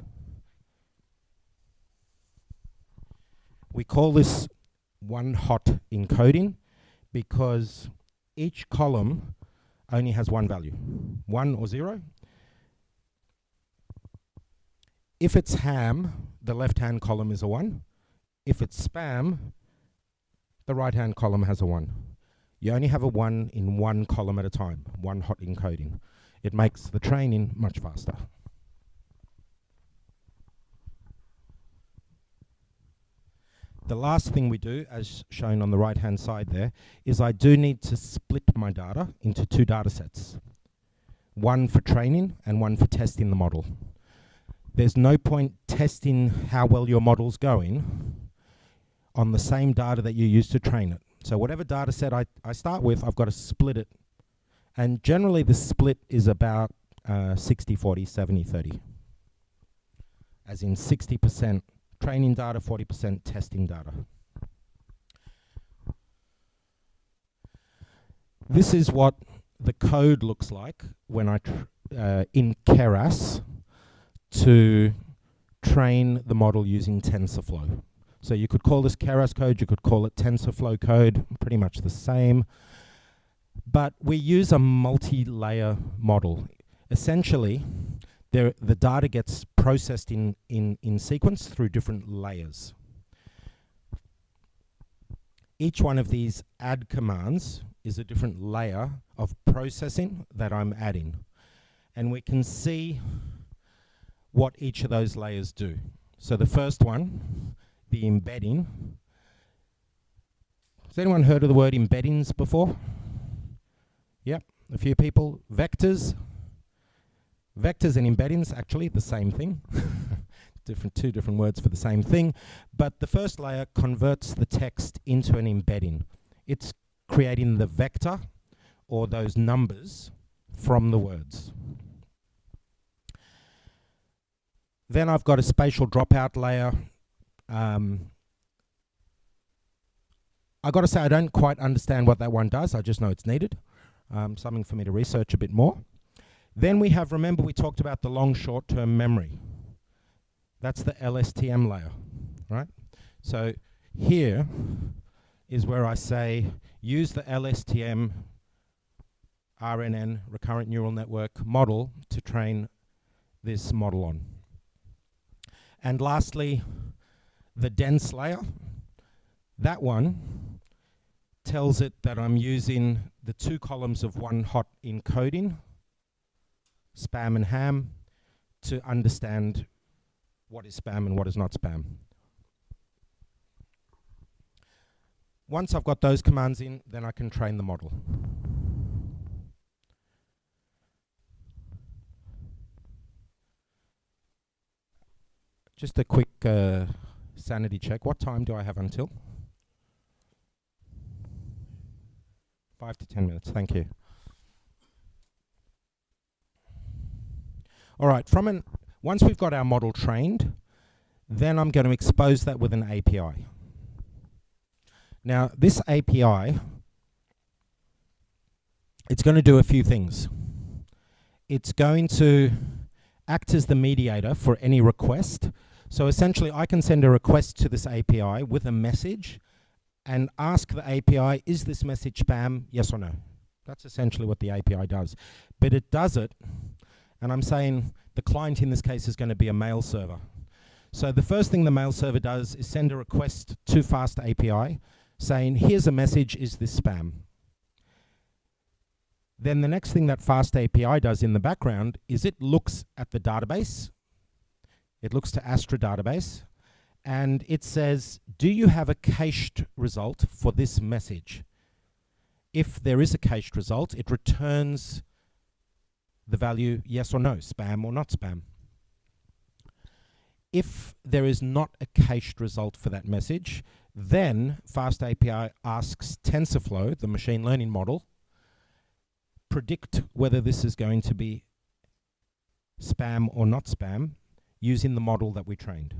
We call this one-hot encoding because each column only has one value, 1 or 0. If it's ham, the left-hand column is a 1. If it's spam, the right-hand column has a 1. You only have a 1 in one column at a time, one hot encoding. It makes the training much faster. The last thing we do, as shown on the right-hand side there, is I do need to split my data into 2 data sets. One for training and one for testing the model. There's no point testing how well your model's going on the same data that you use to train it. So whatever data set I start with, I've got to split it. And generally the split is about 60-40, 70-30. As in 60% training data, 40% testing data. This is what the code looks like when I in Keras to train the model using TensorFlow. So you could call this Keras code, you could call it TensorFlow code, pretty much the same. But we use a multi-layer model. Essentially, the data gets processed in sequence through different layers. Each one of these add commands is a different layer of processing that I'm adding. And we can see what each of those layers do. So the first one, the embedding. Has anyone heard of the word embeddings before? Yep, a few people. Vectors. Vectors and embeddings, actually the same thing. Two different words for the same thing. But the first layer converts the text into an embedding. It's creating the vector or those numbers from the words. Then I've got a spatial dropout layer. I got to say I don't quite understand what that one does. I just know it's needed. Something for me to research a bit more. Then we have, remember we talked about the long short-term memory. That's the LSTM layer, right? So here is where I say use the LSTM RNN, recurrent neural network model to train this model on. And lastly, the dense layer. That one tells it that I'm using the 2 columns of one hot encoding, spam and ham, to understand what is spam and what is not spam. Once I've got those commands in, then I can train the model. Just a quick sanity check. What time do I have until? 5 to 10 minutes, thank you. All right, once we've got our model trained, then I'm going to expose that with an API. Now, this API, it's going to do a few things. It's going to act as the mediator for any request. So essentially, I can send a request to this API with a message and ask the API, is this message spam, yes or no? That's essentially what the API does. But it does it, and I'm saying the client in this case is going to be a mail server. So the first thing the mail server does is send a request to Fast API saying, here's a message, is this spam? Then the next thing that Fast API does in the background is it looks at the database. It looks to Astra database, and it says, do you have a cached result for this message? If there is a cached result, it returns the value yes or no, spam or not spam. If there is not a cached result for that message, then Fast API asks TensorFlow, the machine learning model, predict whether this is going to be spam or not spam using the model that we trained.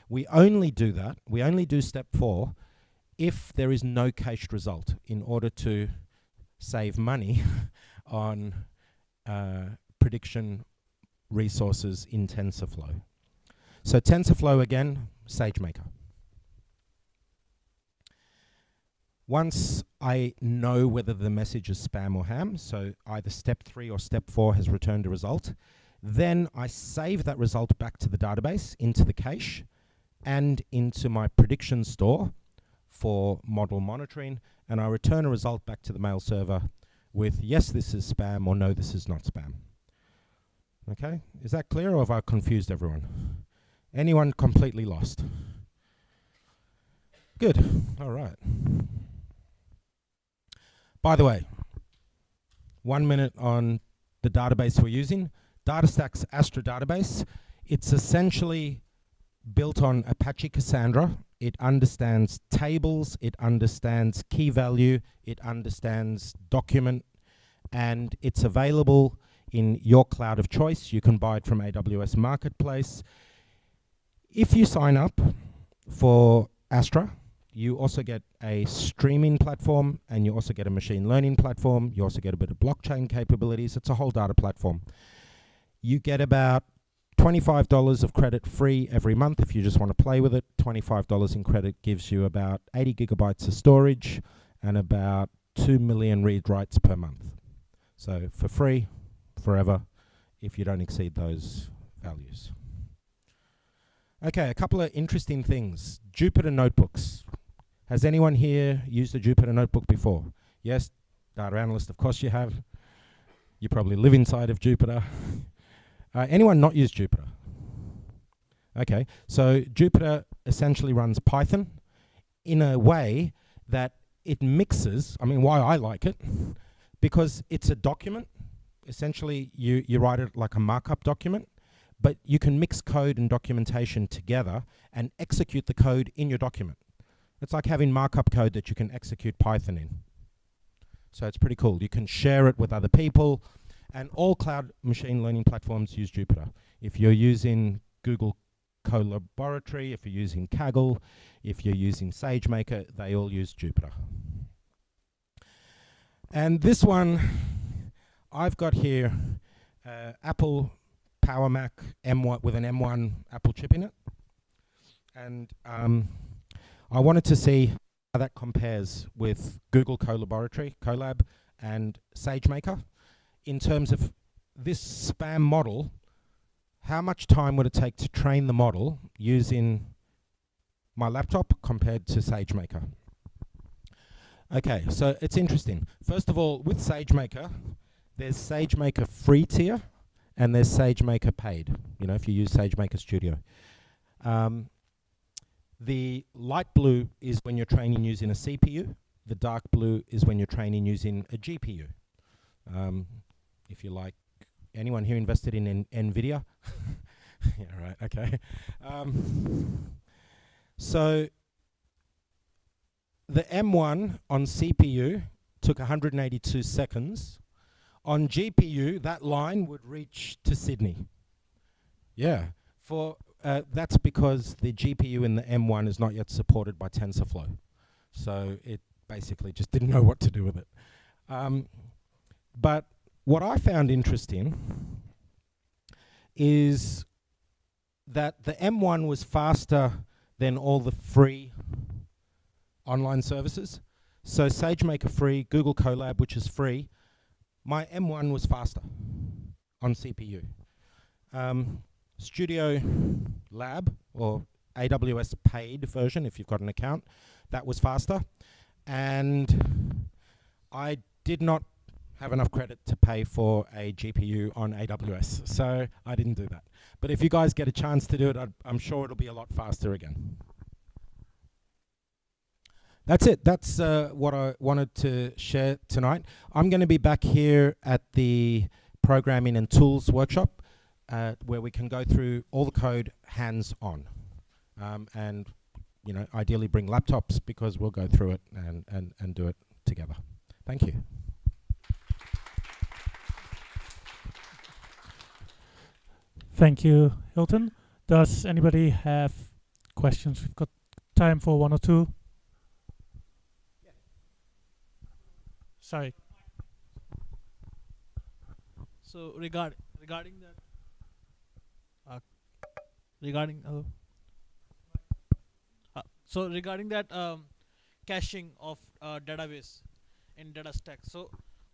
We only do that, we only do step 4 if there is no cached result in order to save money on prediction resources in TensorFlow. So TensorFlow again, SageMaker. Once I know whether the message is spam or ham, so either step 3 or step 4 has returned a result, Then I save that result back to the database, into the cache, and into my prediction store for model monitoring, and I return a result back to the mail server with yes, this is spam, or no, this is not spam. Okay, is that clear, or have I confused everyone? Anyone completely lost? Good, all right. By the way, 1 minute on the database we're using. DataStax's Astra database. It's essentially built on Apache Cassandra. It understands tables, it understands key value, it understands document, and it's available in your cloud of choice. You can buy it from AWS Marketplace. If you sign up for Astra, you also get a streaming platform, and you also get a machine learning platform. You also get a bit of blockchain capabilities. It's a whole data platform. You get about $25 of credit free every month if you just want to play with it. $25 in credit gives you about 80 gigabytes of storage and about 2 million read writes per month. So for free, forever, if you don't exceed those values. Okay, a couple of interesting things. Jupyter Notebooks. Has anyone here used a Jupyter Notebook before? Yes, data analyst, of course you have. You probably live inside of Jupyter. Anyone not use Jupyter? Okay, so Jupyter essentially runs Python in a way that it mixes, I mean, why I like it, because it's a document. Essentially, you write it like a markup document, but you can mix code and documentation together and execute the code in your document. It's like having markup code that you can execute Python in. So it's pretty cool. You can share it with other people, and all cloud machine learning platforms use Jupyter. If you're using Google Colaboratory, if you're using Kaggle, if you're using SageMaker, they all use Jupyter. And this one, I've got here Apple Power Mac M1 with an M1 Apple chip in it. And I wanted to see how that compares with Google Colab, and SageMaker. In terms of this spam model, how much time would it take to train the model using my laptop compared to SageMaker? Okay, so it's interesting. First of all, with SageMaker, there's SageMaker free tier and there's SageMaker paid, you know, if you use SageMaker Studio. The light blue is when you're training using a CPU. The dark blue is when you're training using a GPU. If you like, anyone here invested in NVIDIA? Yeah, right, okay. So the M1 on CPU took 182 seconds. On GPU, that line would reach to Sydney. Yeah, that's because the GPU in the M1 is not yet supported by TensorFlow. So it basically just didn't know what to do with it. But what I found interesting is that the M1 was faster than all the free online services. So SageMaker free, Google Colab, which is free, my M1 was faster on CPU. Studio Lab, or AWS paid version, if you've got an account, that was faster. And I did not have enough credit to pay for a GPU on AWS, so I didn't do that. But if you guys get a chance to do it, I'm sure it'll be a lot faster again. That's it. That's what I wanted to share tonight. I'm going to be back here at the Programming and Tools workshop, where we can go through all the code hands-on. And you know, ideally bring laptops, because we'll go through it and do it together. Thank you. Thank you, Hilton. Does anybody have questions? We've got time for one or two. Yeah. Sorry. So regarding that, regarding that caching of database in DataStax. So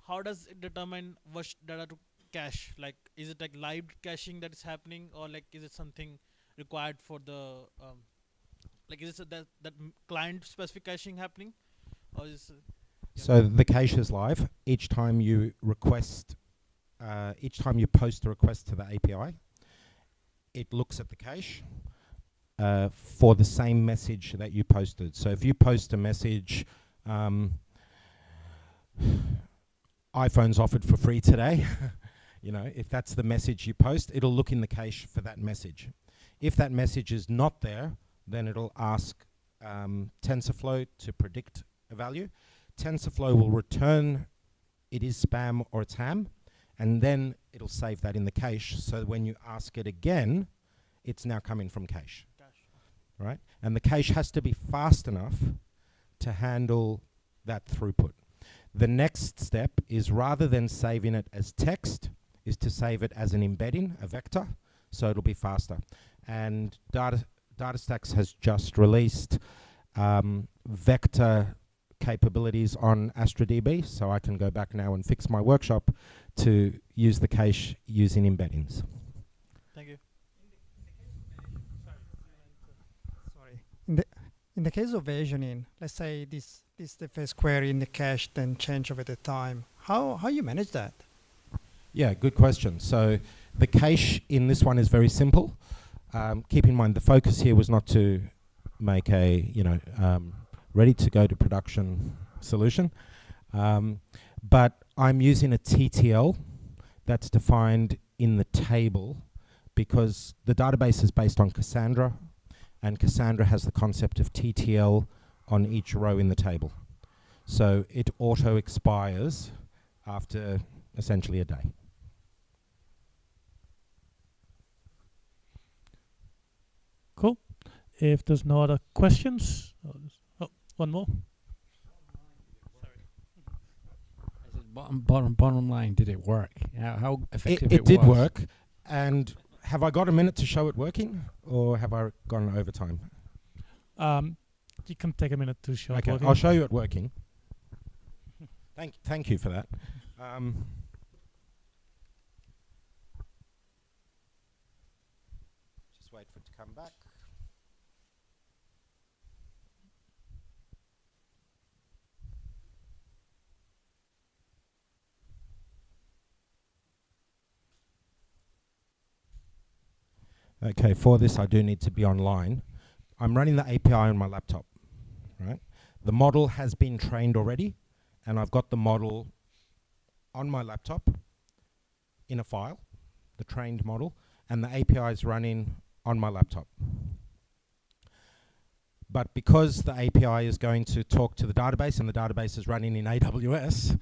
how does it determine which data to cache? Like, is it like live caching that is happening, or like is it something required for the like is it that client specific caching happening, or is it, yeah. So the cache is live. Each time you request, each time you post a request to the API, it looks at the cache for the same message that you posted. So if you post a message, iPhone's offered for free today, you know, if that's the message you post, it'll look in the cache for that message. If that message is not there, then it'll ask TensorFlow to predict a value. TensorFlow will return it is spam or it's ham, and then it'll save that in the cache. So when you ask it again, it's now coming from cache, right? And the cache has to be fast enough to handle that throughput. The next step is, rather than saving it as text, is to save it as an embedding, a vector, so it'll be faster. And DataStax has just released vector capabilities on AstraDB, so I can go back now and fix my workshop to use the cache using embeddings. Thank you. Sorry. In the case of versioning, let's say this is the first query in the cache, then change over the time. How you manage that? Yeah, good question. So the cache in this one is very simple. Keep in mind the focus here was not to make a ready to go to production solution, but I'm using a TTL that's defined in the table because the database is based on Cassandra, and Cassandra has the concept of TTL on each row in the table. So it auto expires after essentially a day. Cool. If there's no other questions, one more. I said bottom line, did it work? How effective It did was? work. And have I got a minute to show it working, or have I gone over time? You can take a minute to show it Okay, working. I'll show you it working. Thank you for that. Just wait for it to come back. Okay, for this I do need to be online. I'm running the API on my laptop, right? The model has been trained already, and I've got the model on my laptop in a file, the trained model, and the API is running on my laptop. But because the API is going to talk to the database and the database is running in AWS,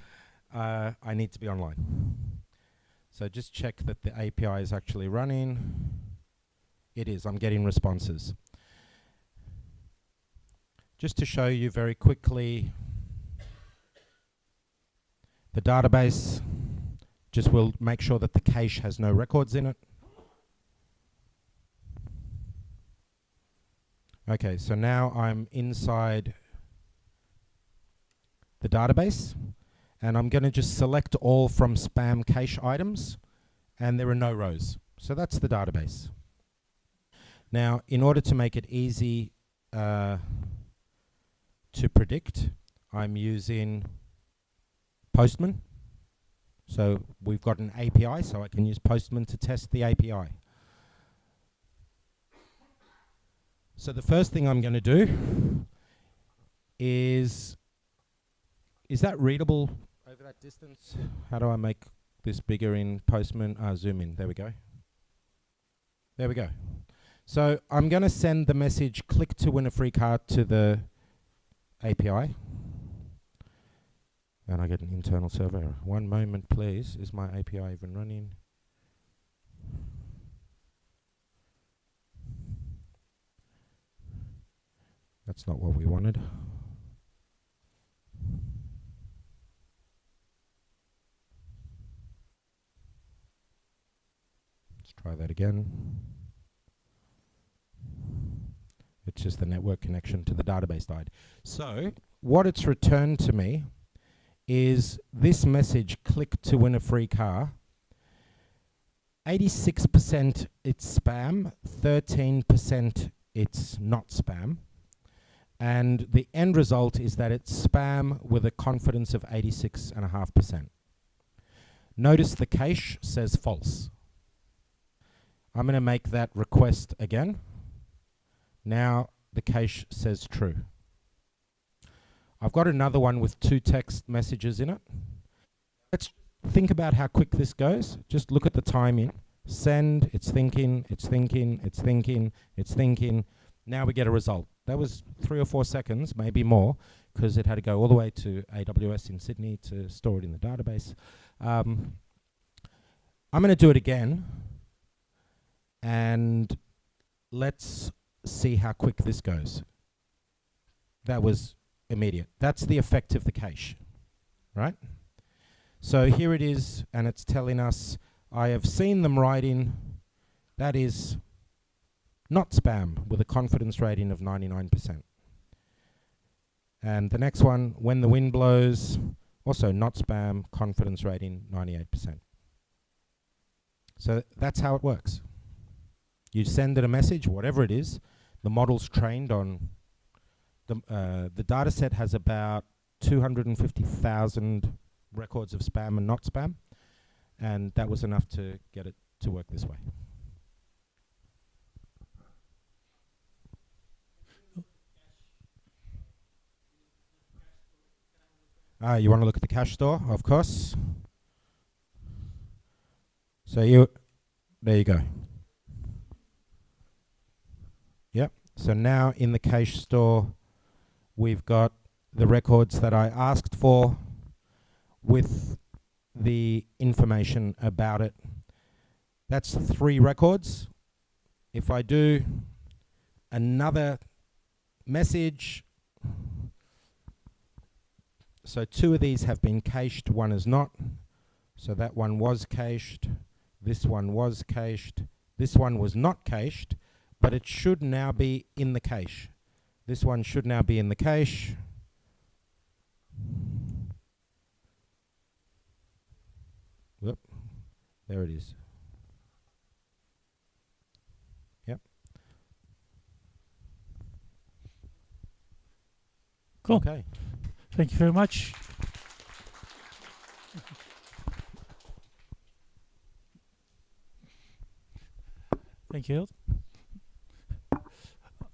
I need to be online. So just check that the API is actually running. It is. I'm getting responses. Just to show you very quickly, the database just will make sure that the cache has no records in it. Okay, so now I'm inside the database, and I'm going to just select all from spam cache items, and there are no rows. So that's the database. Now, in order to make it easy to predict, I'm using Postman. So we've got an API, so I can use Postman to test the API. So the first thing I'm going to do is that readable over that distance? How do I make this bigger in Postman? Zoom in. There we go. There we go. So I'm going to send the message, click to win a free card, to the API. And I get an internal server error. One moment, please. Is my API even running? That's not what we wanted. Let's try that again. It's just the network connection to the database died. So what it's returned to me is this message, click to win a free car, 86% it's spam, 13% it's not spam. And the end result is that it's spam with a confidence of 86.5%. Notice the cache says false. I'm going to make that request again. Now the cache says true. I've got another one with 2 text messages in it. Let's think about how quick this goes. Just look at the timing. Send, it's thinking, it's thinking, it's thinking, it's thinking. Now we get a result. That was 3 or 4 seconds, maybe more, because it had to go all the way to AWS in Sydney to store it in the database. I'm going to do it again, and let's see how quick this goes. That was immediate. That's the effect of the cache, right? So here it is, and it's telling us, I have seen them write in, that is not spam, with a confidence rating of 99%. And the next one, when the wind blows, also not spam, confidence rating 98%. So that's how it works. You send it a message, whatever it is, the model's trained on, the data set has about 250,000 records of spam and not spam, and that was enough to get it to work this way. You want to look at the cache store, of course. So there you go. Yep. So now in the cache store, we've got the records that I asked for with the information about it. That's 3 records. If I do another message, so 2 of these have been cached, 1 is not. So that one was cached, this one was cached, this one was not cached, but it should now be in the cache. This one should now be in the cache. Whoop, there it is. Yep. Cool. Okay. Thank you very much. Thank you.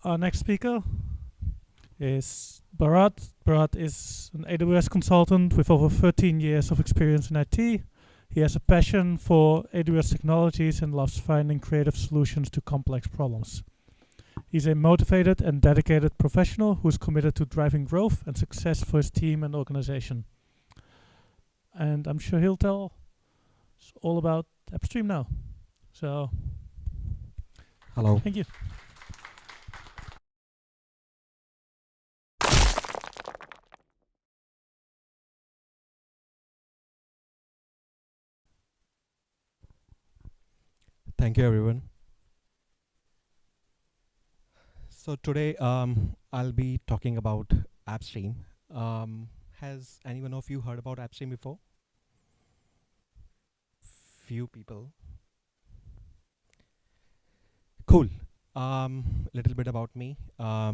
Our next speaker is Bharat. Bharat is an AWS consultant with over 13 years of experience in IT. He has a passion for AWS technologies and loves finding creative solutions to complex problems. He's a motivated and dedicated professional who is committed to driving growth and success for his team and organization. And I'm sure he'll tell us all about AppStream now. So, hello. Thank you. Thank you, everyone. So today I'll be talking about AppStream. Has anyone of you heard about AppStream before? Few people. Cool. Little bit about me. I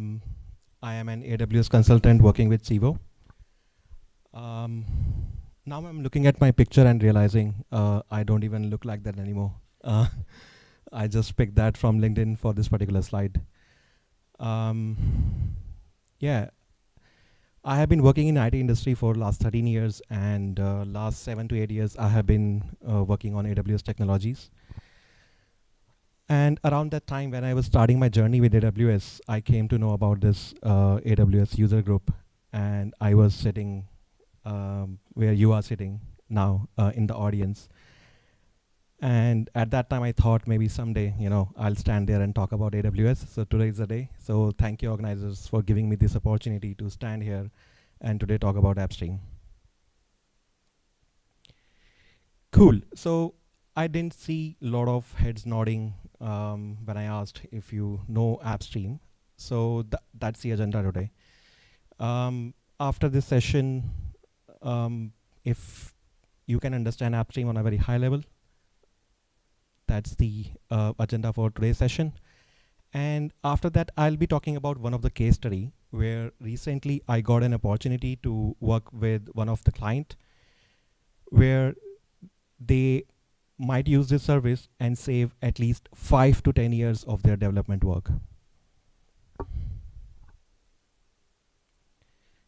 am an AWS consultant working with Civo. Now I'm looking at my picture and realizing I don't even look like that anymore. I just picked that from LinkedIn for this particular slide. Yeah, I have been working in IT industry for last 13 years, and last 7 to 8 years I have been working on AWS technologies. And around that time when I was starting my journey with AWS, I came to know about this AWS user group, and I was sitting where you are sitting now in the audience. And at that time I thought maybe someday, I'll stand there and talk about AWS. So today is the day. So thank you organizers for giving me this opportunity to stand here and today talk about AppStream. Cool. So I didn't see a lot of heads nodding when I asked if you know AppStream. So that's the agenda today. After this session, if you can understand AppStream on a very high level, that's the agenda for today's session. And after that, I'll be talking about one of the case study where recently I got an opportunity to work with one of the client where they might use this service and save at least 5 to 10 years of their development work.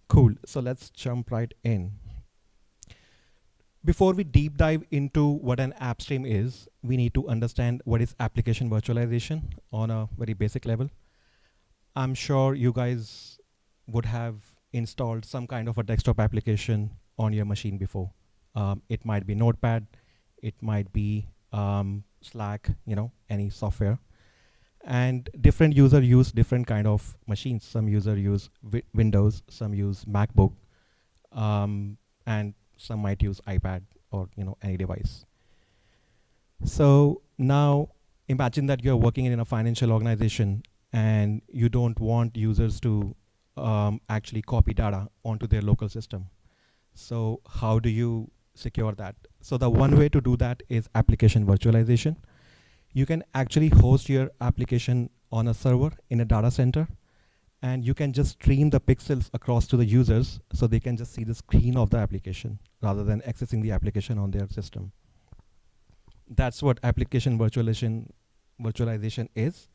Cool, so let's jump right in. Before we deep dive into what an app stream is, we need to understand what is application virtualization on a very basic level. I'm sure you guys would have installed some kind of a desktop application on your machine before. It might be Notepad, it might be Slack, any software. And different users use different kind of machines. Some users use Windows, some use MacBook, and some might use iPad or any device. So now imagine that you're working in a financial organization and you don't want users to actually copy data onto their local system. So how do you secure that? So the one way to do that is application virtualization. You can actually host your application on a server in a data center, and you can just stream the pixels across to the users so they can just see the screen of the application rather than accessing the application on their system. That's what application virtualization is.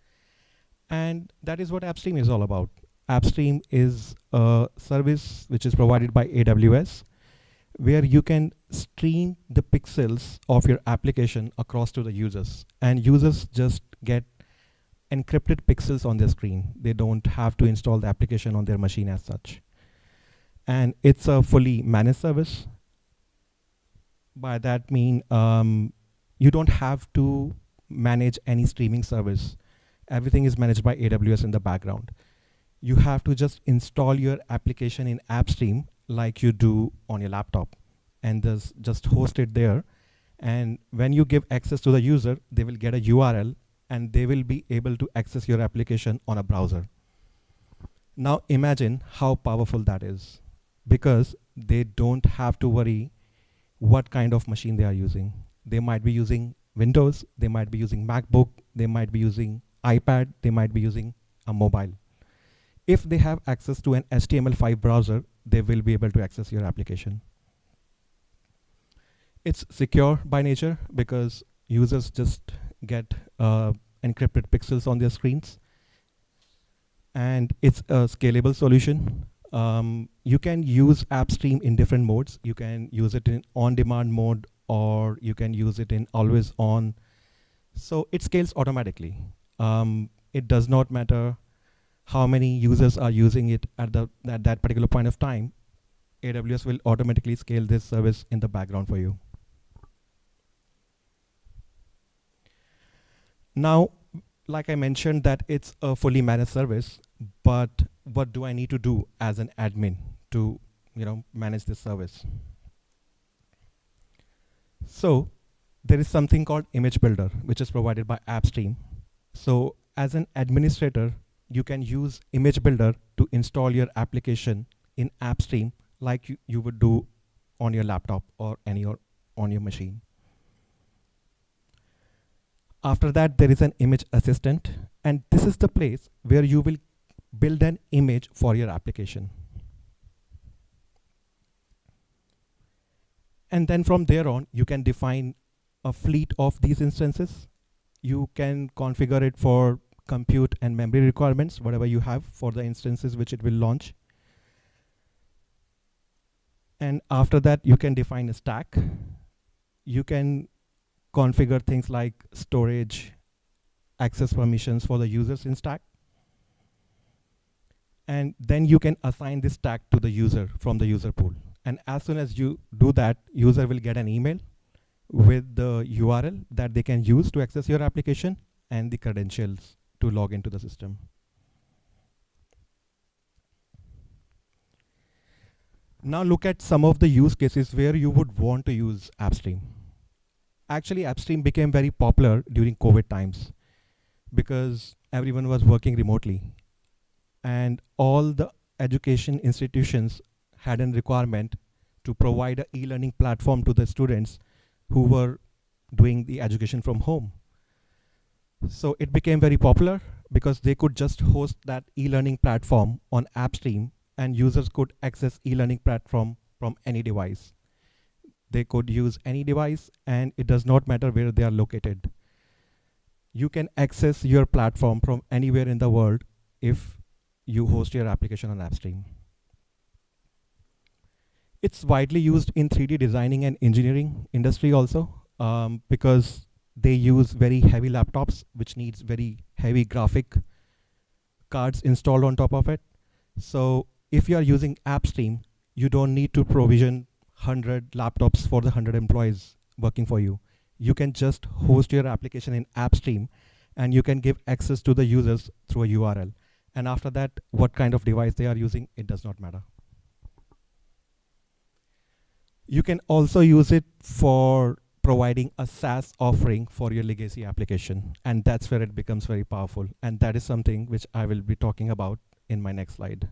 And that is what AppStream is all about. AppStream is a service which is provided by AWS, where you can stream the pixels of your application across to the users, and users just get encrypted pixels on their screen. They don't have to install the application on their machine as such. And it's a fully managed service. By that mean, you don't have to manage any streaming service. Everything is managed by AWS in the background. You have to just install your application in AppStream like you do on your laptop, and just host it there. And when you give access to the user, they will get a URL and they will be able to access your application on a browser. Now imagine how powerful that is, because they don't have to worry what kind of machine they are using. They might be using Windows, they might be using MacBook, they might be using iPad, they might be using a mobile. If they have access to an HTML5 browser, they will be able to access your application. It's secure by nature because users just get encrypted pixels on their screens. And it's a scalable solution. You can use AppStream in different modes. You can use it in on-demand mode, or you can use it in always on. So it scales automatically. It does not matter how many users are using it at that particular point of time. AWS will automatically scale this service in the background for you. Now, like I mentioned, that it's a fully managed service, but what do I need to do as an admin to manage this service? So there is something called Image Builder, which is provided by AppStream. So as an administrator, you can use Image Builder to install your application in AppStream like you would do on your laptop or on your machine. After that, there is an image assistant, and this is the place where you will build an image for your application. And then from there on, you can define a fleet of these instances. You can configure it for compute and memory requirements, whatever you have for the instances which it will launch. And after that, you can define a stack. You can configure things like storage, access permissions for the users in stack. And then you can assign this stack to the user from the user pool. And as soon as you do that, user will get an email with the URL that they can use to access your application and the credentials to log into the system. Now look at some of the use cases where you would want to use AppStream. Actually, AppStream became very popular during COVID times because everyone was working remotely, and all the education institutions had a requirement to provide an e-learning platform to the students who were doing the education from home. So it became very popular because they could just host that e-learning platform on AppStream, and users could access e-learning platform from any device. They could use any device, and it does not matter where they are located. You can access your platform from anywhere in the world if you host your application on AppStream. It's widely used in 3D designing and engineering industry also, because they use very heavy laptops, which needs very heavy graphic cards installed on top of it. So if you are using AppStream, you don't need to provision 100 laptops for the 100 employees working for you. You can just host your application in AppStream, and you can give access to the users through a URL. And after that, what kind of device they are using, it does not matter. You can also use it for providing a SaaS offering for your legacy application. And that's where it becomes very powerful. And that is something which I will be talking about in my next slide.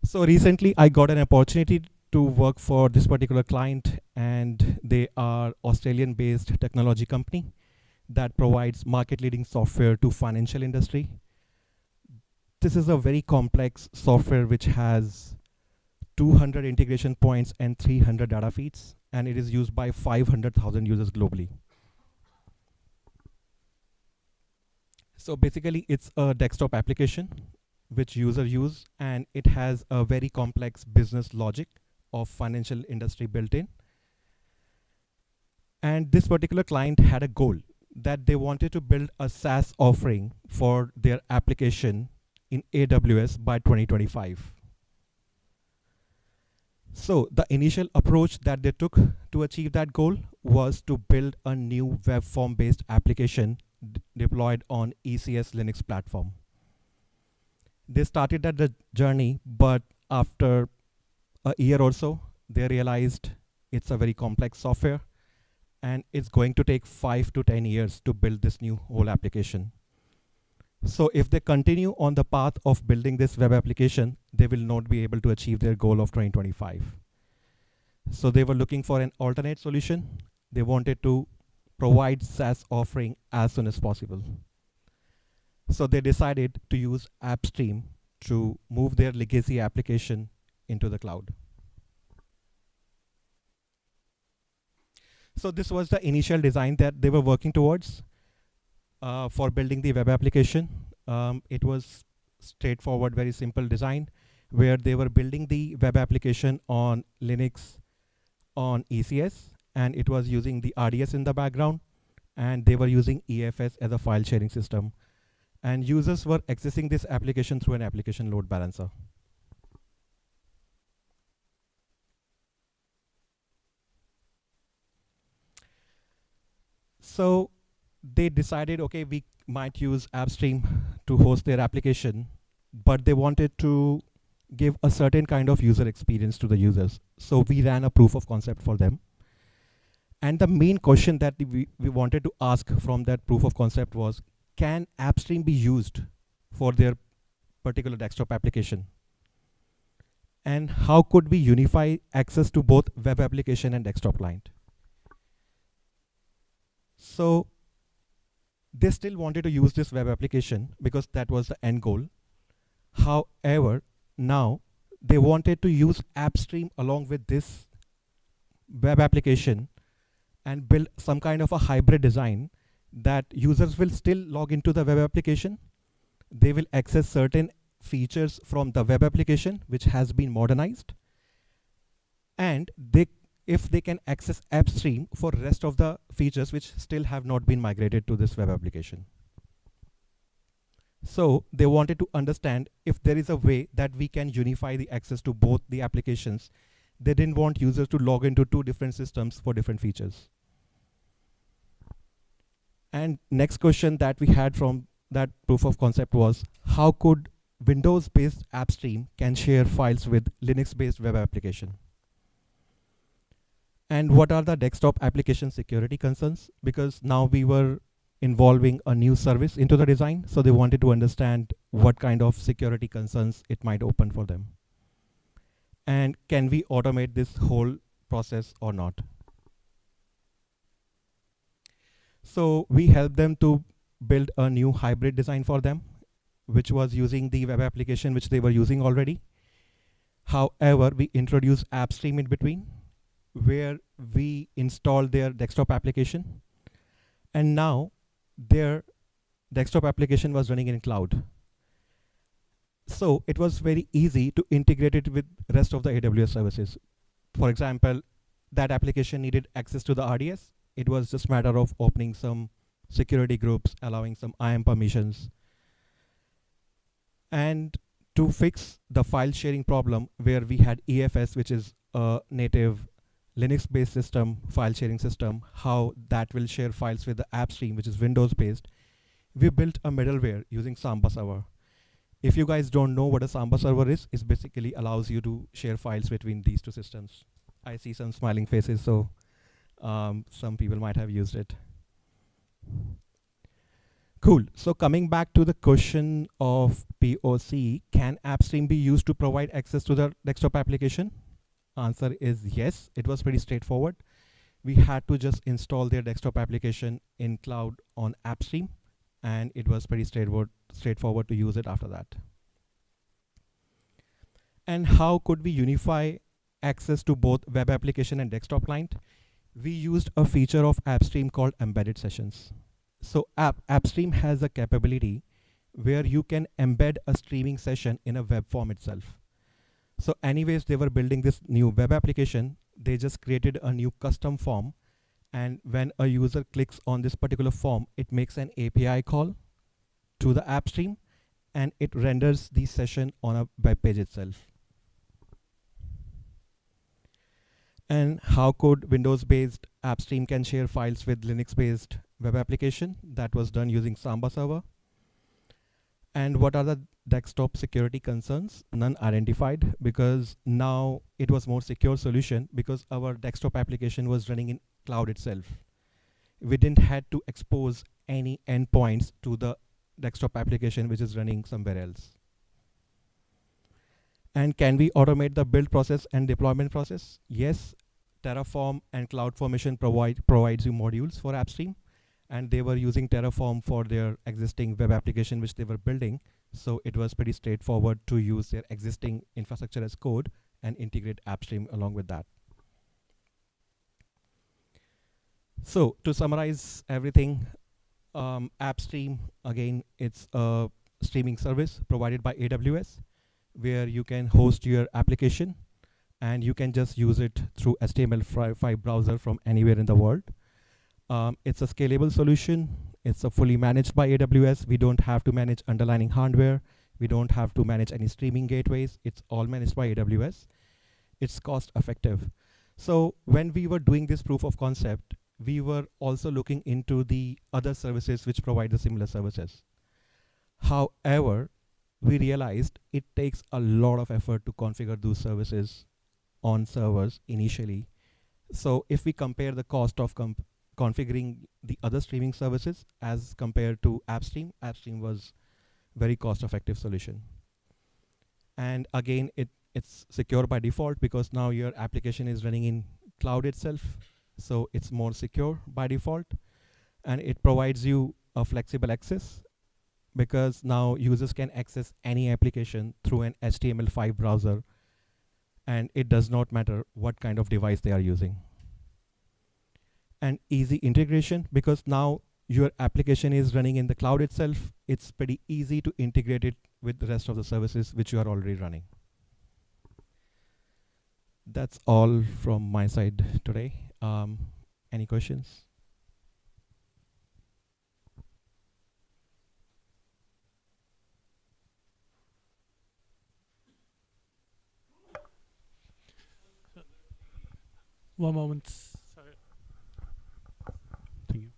So recently I got an opportunity to work for this particular client, and they are Australian-based technology company that provides market-leading software to financial industry. This is a very complex software which has 200 integration points and 300 data feeds, and it is used by 500,000 users globally. So basically, it's a desktop application which users use, and it has a very complex business logic of financial industry built in. And this particular client had a goal that they wanted to build a SaaS offering for their application in AWS by 2025. So the initial approach that they took to achieve that goal was to build a new web form-based application deployed on ECS Linux platform. They started that journey, but after a year or so, they realized it's a very complex software, and it's going to take 5 to 10 years to build this new whole application. So if they continue on the path of building this web application, they will not be able to achieve their goal of 2025. So they were looking for an alternate solution. They wanted to provide SaaS offering as soon as possible. So they decided to use AppStream to move their legacy application into the cloud. So this was the initial design that they were working towards for building the web application. It was straightforward, very simple design, where they were building the web application on Linux on ECS, and it was using the RDS in the background, and they were using EFS as a file sharing system. And users were accessing this application through an application load balancer. So they decided, okay, we might use AppStream to host their application, but they wanted to give a certain kind of user experience to the users. So we ran a proof of concept for them. And the main question that we wanted to ask from that proof of concept was, can AppStream be used for their particular desktop application? And how could we unify access to both web application and desktop client? So they still wanted to use this web application because that was the end goal. However, now they wanted to use AppStream along with this web application and build some kind of a hybrid design that users will still log into the web application. They will access certain features from the web application, which has been modernized. And if they can access AppStream for rest of the features which still have not been migrated to this web application. So they wanted to understand if there is a way that we can unify the access to both the applications. They didn't want users to log into 2 different systems for different features. And next question that we had from that proof of concept was, how could Windows-based AppStream can share files with Linux-based web application? And what are the desktop application security concerns? Because now we were involving a new service into the design, so they wanted to understand what kind of security concerns it might open for them. And can we automate this whole process or not? So we helped them to build a new hybrid design for them, which was using the web application which they were using already. However, we introduced AppStream in between, where we installed their desktop application, and now their desktop application was running in cloud. So it was very easy to integrate it with rest of the AWS services. For example, that application needed access to the RDS. It was just a matter of opening some security groups, allowing some IAM permissions. And to fix the file sharing problem where we had EFS, which is a native Linux-based system, file sharing system, how that will share files with the AppStream, which is Windows-based, we built a middleware using Samba Server. If you guys don't know what a Samba Server is, it basically allows you to share files between these two systems. I see some smiling faces, so some people might have used it. Cool. So coming back to the question of POC, can AppStream be used to provide access to the desktop application? Answer is yes. It was pretty straightforward. We had to just install their desktop application in cloud on AppStream, and it was pretty straightforward to use it after that. And how could we unify access to both web application and desktop client? We used a feature of AppStream called embedded sessions. So AppStream has a capability where you can embed a streaming session in a web form itself. So anyways, they were building this new web application. They just created a new custom form. And when a user clicks on this particular form, it makes an API call to the AppStream, and it renders the session on a web page itself. And how could Windows-based AppStream can share files with Linux-based web application? That was done using Samba Server. And what are the desktop security concerns? None identified, because now it was more secure solution because our desktop application was running in cloud itself. We didn't had to expose any endpoints to the desktop application which is running somewhere else. And can we automate the build process and deployment process? Yes, Terraform and CloudFormation provides you modules for AppStream, and they were using Terraform for their existing web application which they were building. So it was pretty straightforward to use their existing infrastructure as code and integrate AppStream along with that. So to summarize everything, AppStream, again, it's a streaming service provided by AWS, where you can host your application and you can just use it through HTML5 browser from anywhere in the world. It's a scalable solution. It's a fully managed by AWS. We don't have to manage underlying hardware. We don't have to manage any streaming gateways. It's all managed by AWS. It's cost effective. So when we were doing this proof of concept, we were also looking into the other services which provide the similar services. However, we realized it takes a lot of effort to configure those services on servers initially. So if we compare the cost of configuring the other streaming services as compared to AppStream, AppStream was very cost-effective solution. And again, it's secure by default because now your application is running in cloud itself. So it's more secure by default, and it provides you a flexible access because now users can access any application through an HTML5 browser, and it does not matter what kind of device they are using. And easy integration, because now your application is running in the cloud itself. It's pretty easy to integrate it with the rest of the services which you are already running. That's all from my side today. Any questions? One moment. Sorry. Thank you.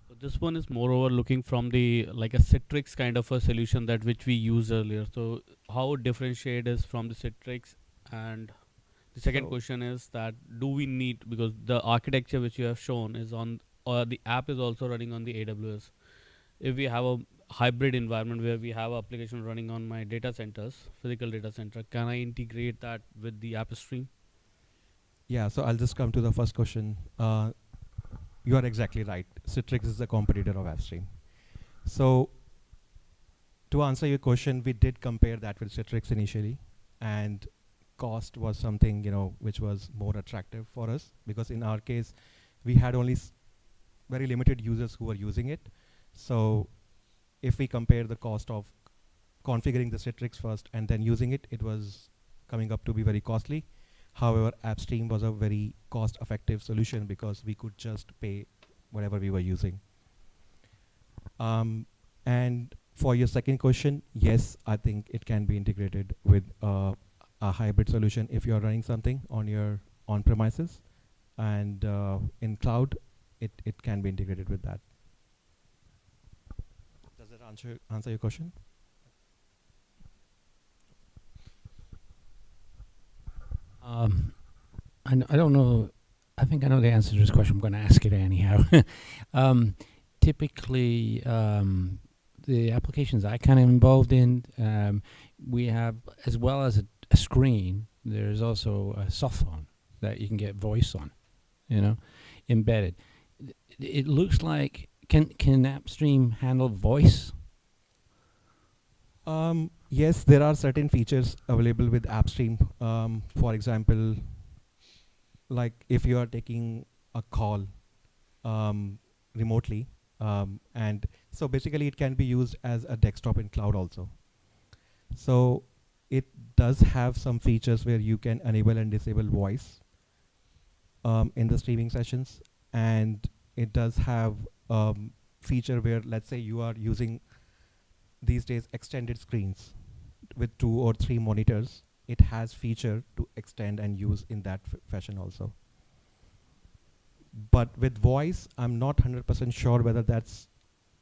So this one is moreover looking from the like a Citrix kind of a solution that which we used earlier. So how differentiate is from the Citrix? And the second question is that do we need, because the architecture which you have shown is on, or the app is also running on the AWS. If we have a hybrid environment where we have application running on my data centers, physical data center, can I integrate that with the app stream? Yeah, so I'll just come to the first question. you are exactly right. Citrix is a competitor of AppStream. So to answer your question, we did compare that with Citrix initially, and cost was something, which was more attractive for us, because in our case, we had only very limited users who were using it. So if we compare the cost of configuring the Citrix first and then using it, it was coming up to be very costly. However, AppStream was a very cost-effective solution because we could just pay whatever we were using. And for your second question, yes, I think it can be integrated with a hybrid solution if you're running something on your on-premises, and in cloud, it can be integrated with that. Does that answer your question? I don't know. I think I know the answer to this question. I'm going to ask it anyhow. Typically, the applications I kind of involved in, we have, as well as a screen, there's also a soft phone that you can get voice on, embedded. It looks like, can AppStream handle voice? Yes, there are certain features available with AppStream. For example, like if you are taking a call remotely, and so basically it can be used as a desktop in cloud also. So it does have some features where you can enable and disable voice in the streaming sessions, and it does have feature where, let's say you are using these days extended screens with 2 or 3 monitors, it has feature to extend and use in that fashion also. But with voice, I'm not 100% sure whether that's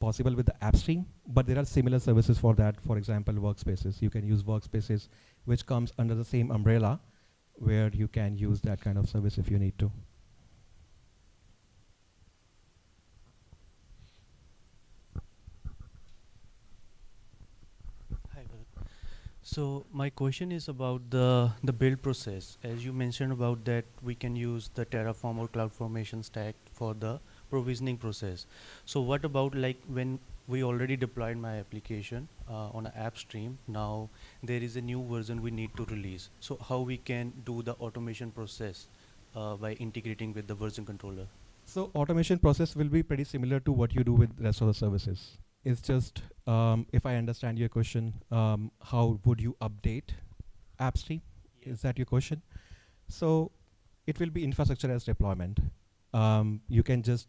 possible with the AppStream, but there are similar services for that. For example, workspaces. You can use workspaces, which comes under the same umbrella, where you can use that kind of service if you need to. Hi, Bharat. So my question is about the build process. As you mentioned about that, we can use the Terraform or CloudFormation stack for the provisioning process. So what about like when we already deployed my application on an AppStream, now there is a new version we need to release. So how we can do the automation process by integrating with the version controller? So automation process will be pretty similar to what you do with rest of the services. It's just, if I understand your question, how would you update AppStream? Is that your question? So it will be infrastructure as deployment. You can just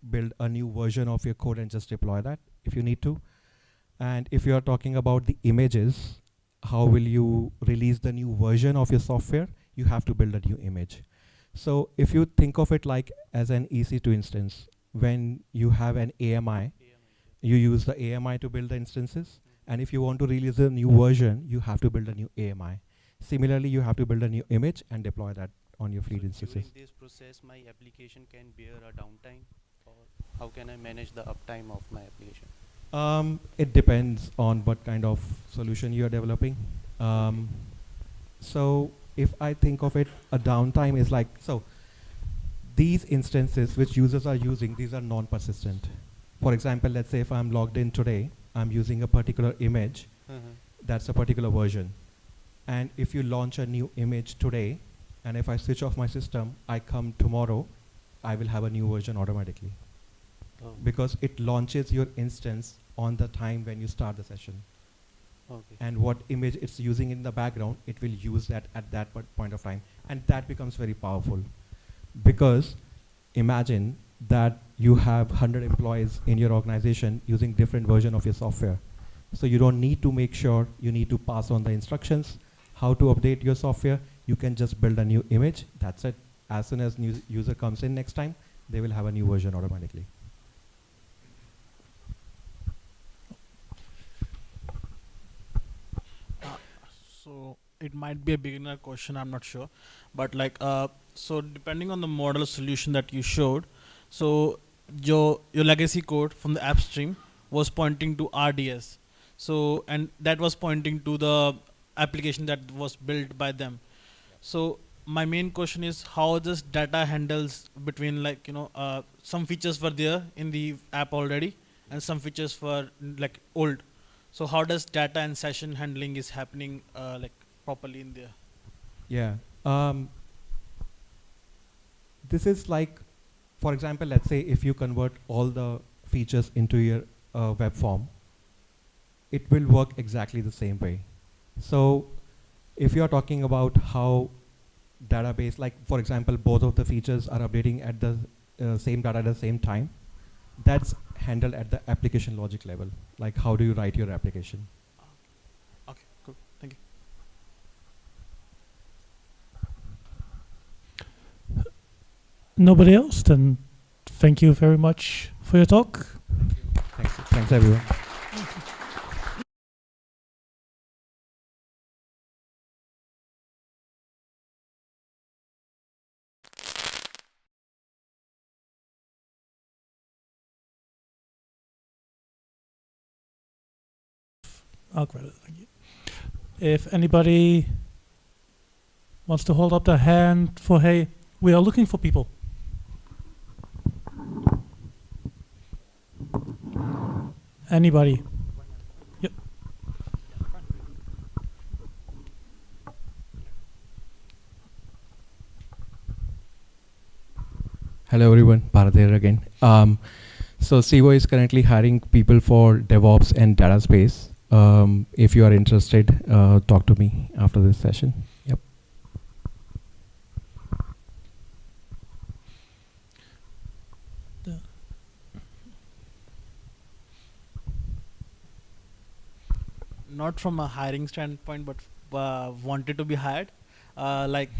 build a new version of your code and just deploy that if you need to. And if you are talking about the images, how will you release the new version of your software? You have to build a new image. So if you think of it like as an EC2 instance, when you have an AMI, you use the AMI to build the instances. And if you want to release a new version, you have to build a new AMI. Similarly, you have to build a new image and deploy that on your fleet instances. During this process, my application can bear a downtime, or how can I manage the uptime of my application? It depends on what kind of solution you are developing. So if I think of it, a downtime is like, so these instances which users are using, these are non-persistent. For example, let's say if I'm logged in today, I'm using a particular image, that's a particular version. And if you launch a new image today, and if I switch off my system, I come tomorrow, I will have a new version automatically. Because it launches your instance on the time when you start the session. Okay. And what image it's using in the background, it will use that at that point of time. And that becomes very powerful. Because imagine that you have 100 employees in your organization using different version of your software. So you don't need to make sure you need to pass on the instructions, how to update your software. You can just build a new image, that's it. As soon as new user comes in next time, they will have a new version automatically. So it might be a beginner question, I'm not sure, but like so depending on the model solution that you showed, so your legacy code from the AppStream was pointing to RDS, so and that was pointing to the application that was built by them. So my main question is how this data handles between like some features were there in the app already and some features were like old. So how does data and session handling is happening like properly in there? Yeah. This is like, for example, let's say if you convert all the features into your web form, it will work exactly the same way. So if you're talking about how database, like for example, both of the features are updating at the same data at the same time, that's handled at the application logic level. Like how do you write your application? Okay, cool. Thank you. Nobody else? Then thank you very much for your talk. Thanks everyone. I'll grab it. Thank you. If anybody wants to hold up their hand for, hey, we are looking for people. Anybody? Yep. Hello everyone, Bharat here again. So Sivo is currently hiring people for DevOps and data space. If you are interested, talk to me after this session. Yep. Not from a hiring standpoint, but wanted to be hired. Like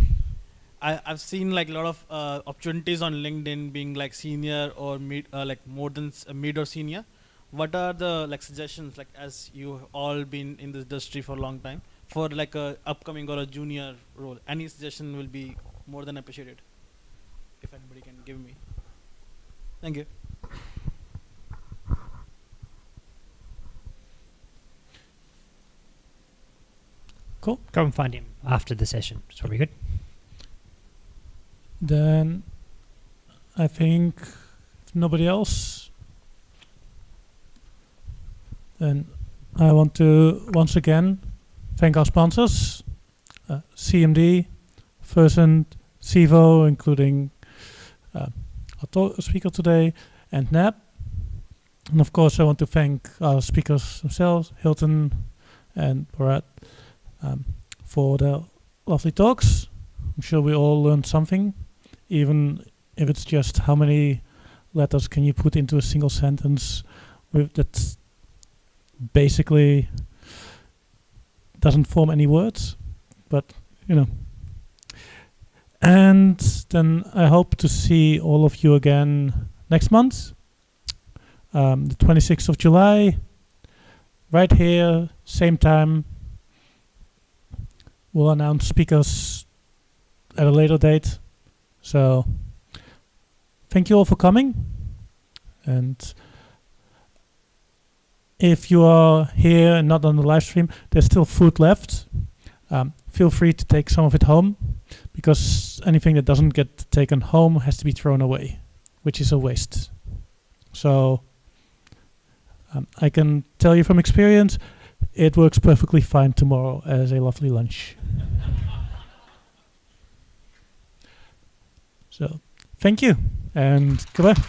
I've seen like a lot of opportunities on LinkedIn being like senior or mid, like more than mid or senior. What are the like suggestions, like as you all been in this industry for a long time, for like a upcoming or a junior role? Any suggestion will be more than appreciated. If anybody can give me. Thank you. Cool. Go and find him after the session. It's probably good. Then I think if nobody else, then I want to once again thank our sponsors, CMD, Versant, Sivo, including our speaker today, and NAB. And of course I want to thank our speakers themselves, Hilton and Bharat, for their lovely talks. I'm sure we all learned something, even if it's just how many letters can you put into a single sentence with that basically doesn't form any words, but you know. And then I hope to see all of you again next month, the 26th of July, right here, same time. We'll announce speakers at a later date. So thank you all for coming. And if you are here and not on the live stream, there's still food left. Feel free to take some of it home, because anything that doesn't get taken home has to be thrown away, which is a waste. So I can tell you from experience, it works perfectly fine tomorrow as a lovely lunch. So, thank you and goodbye.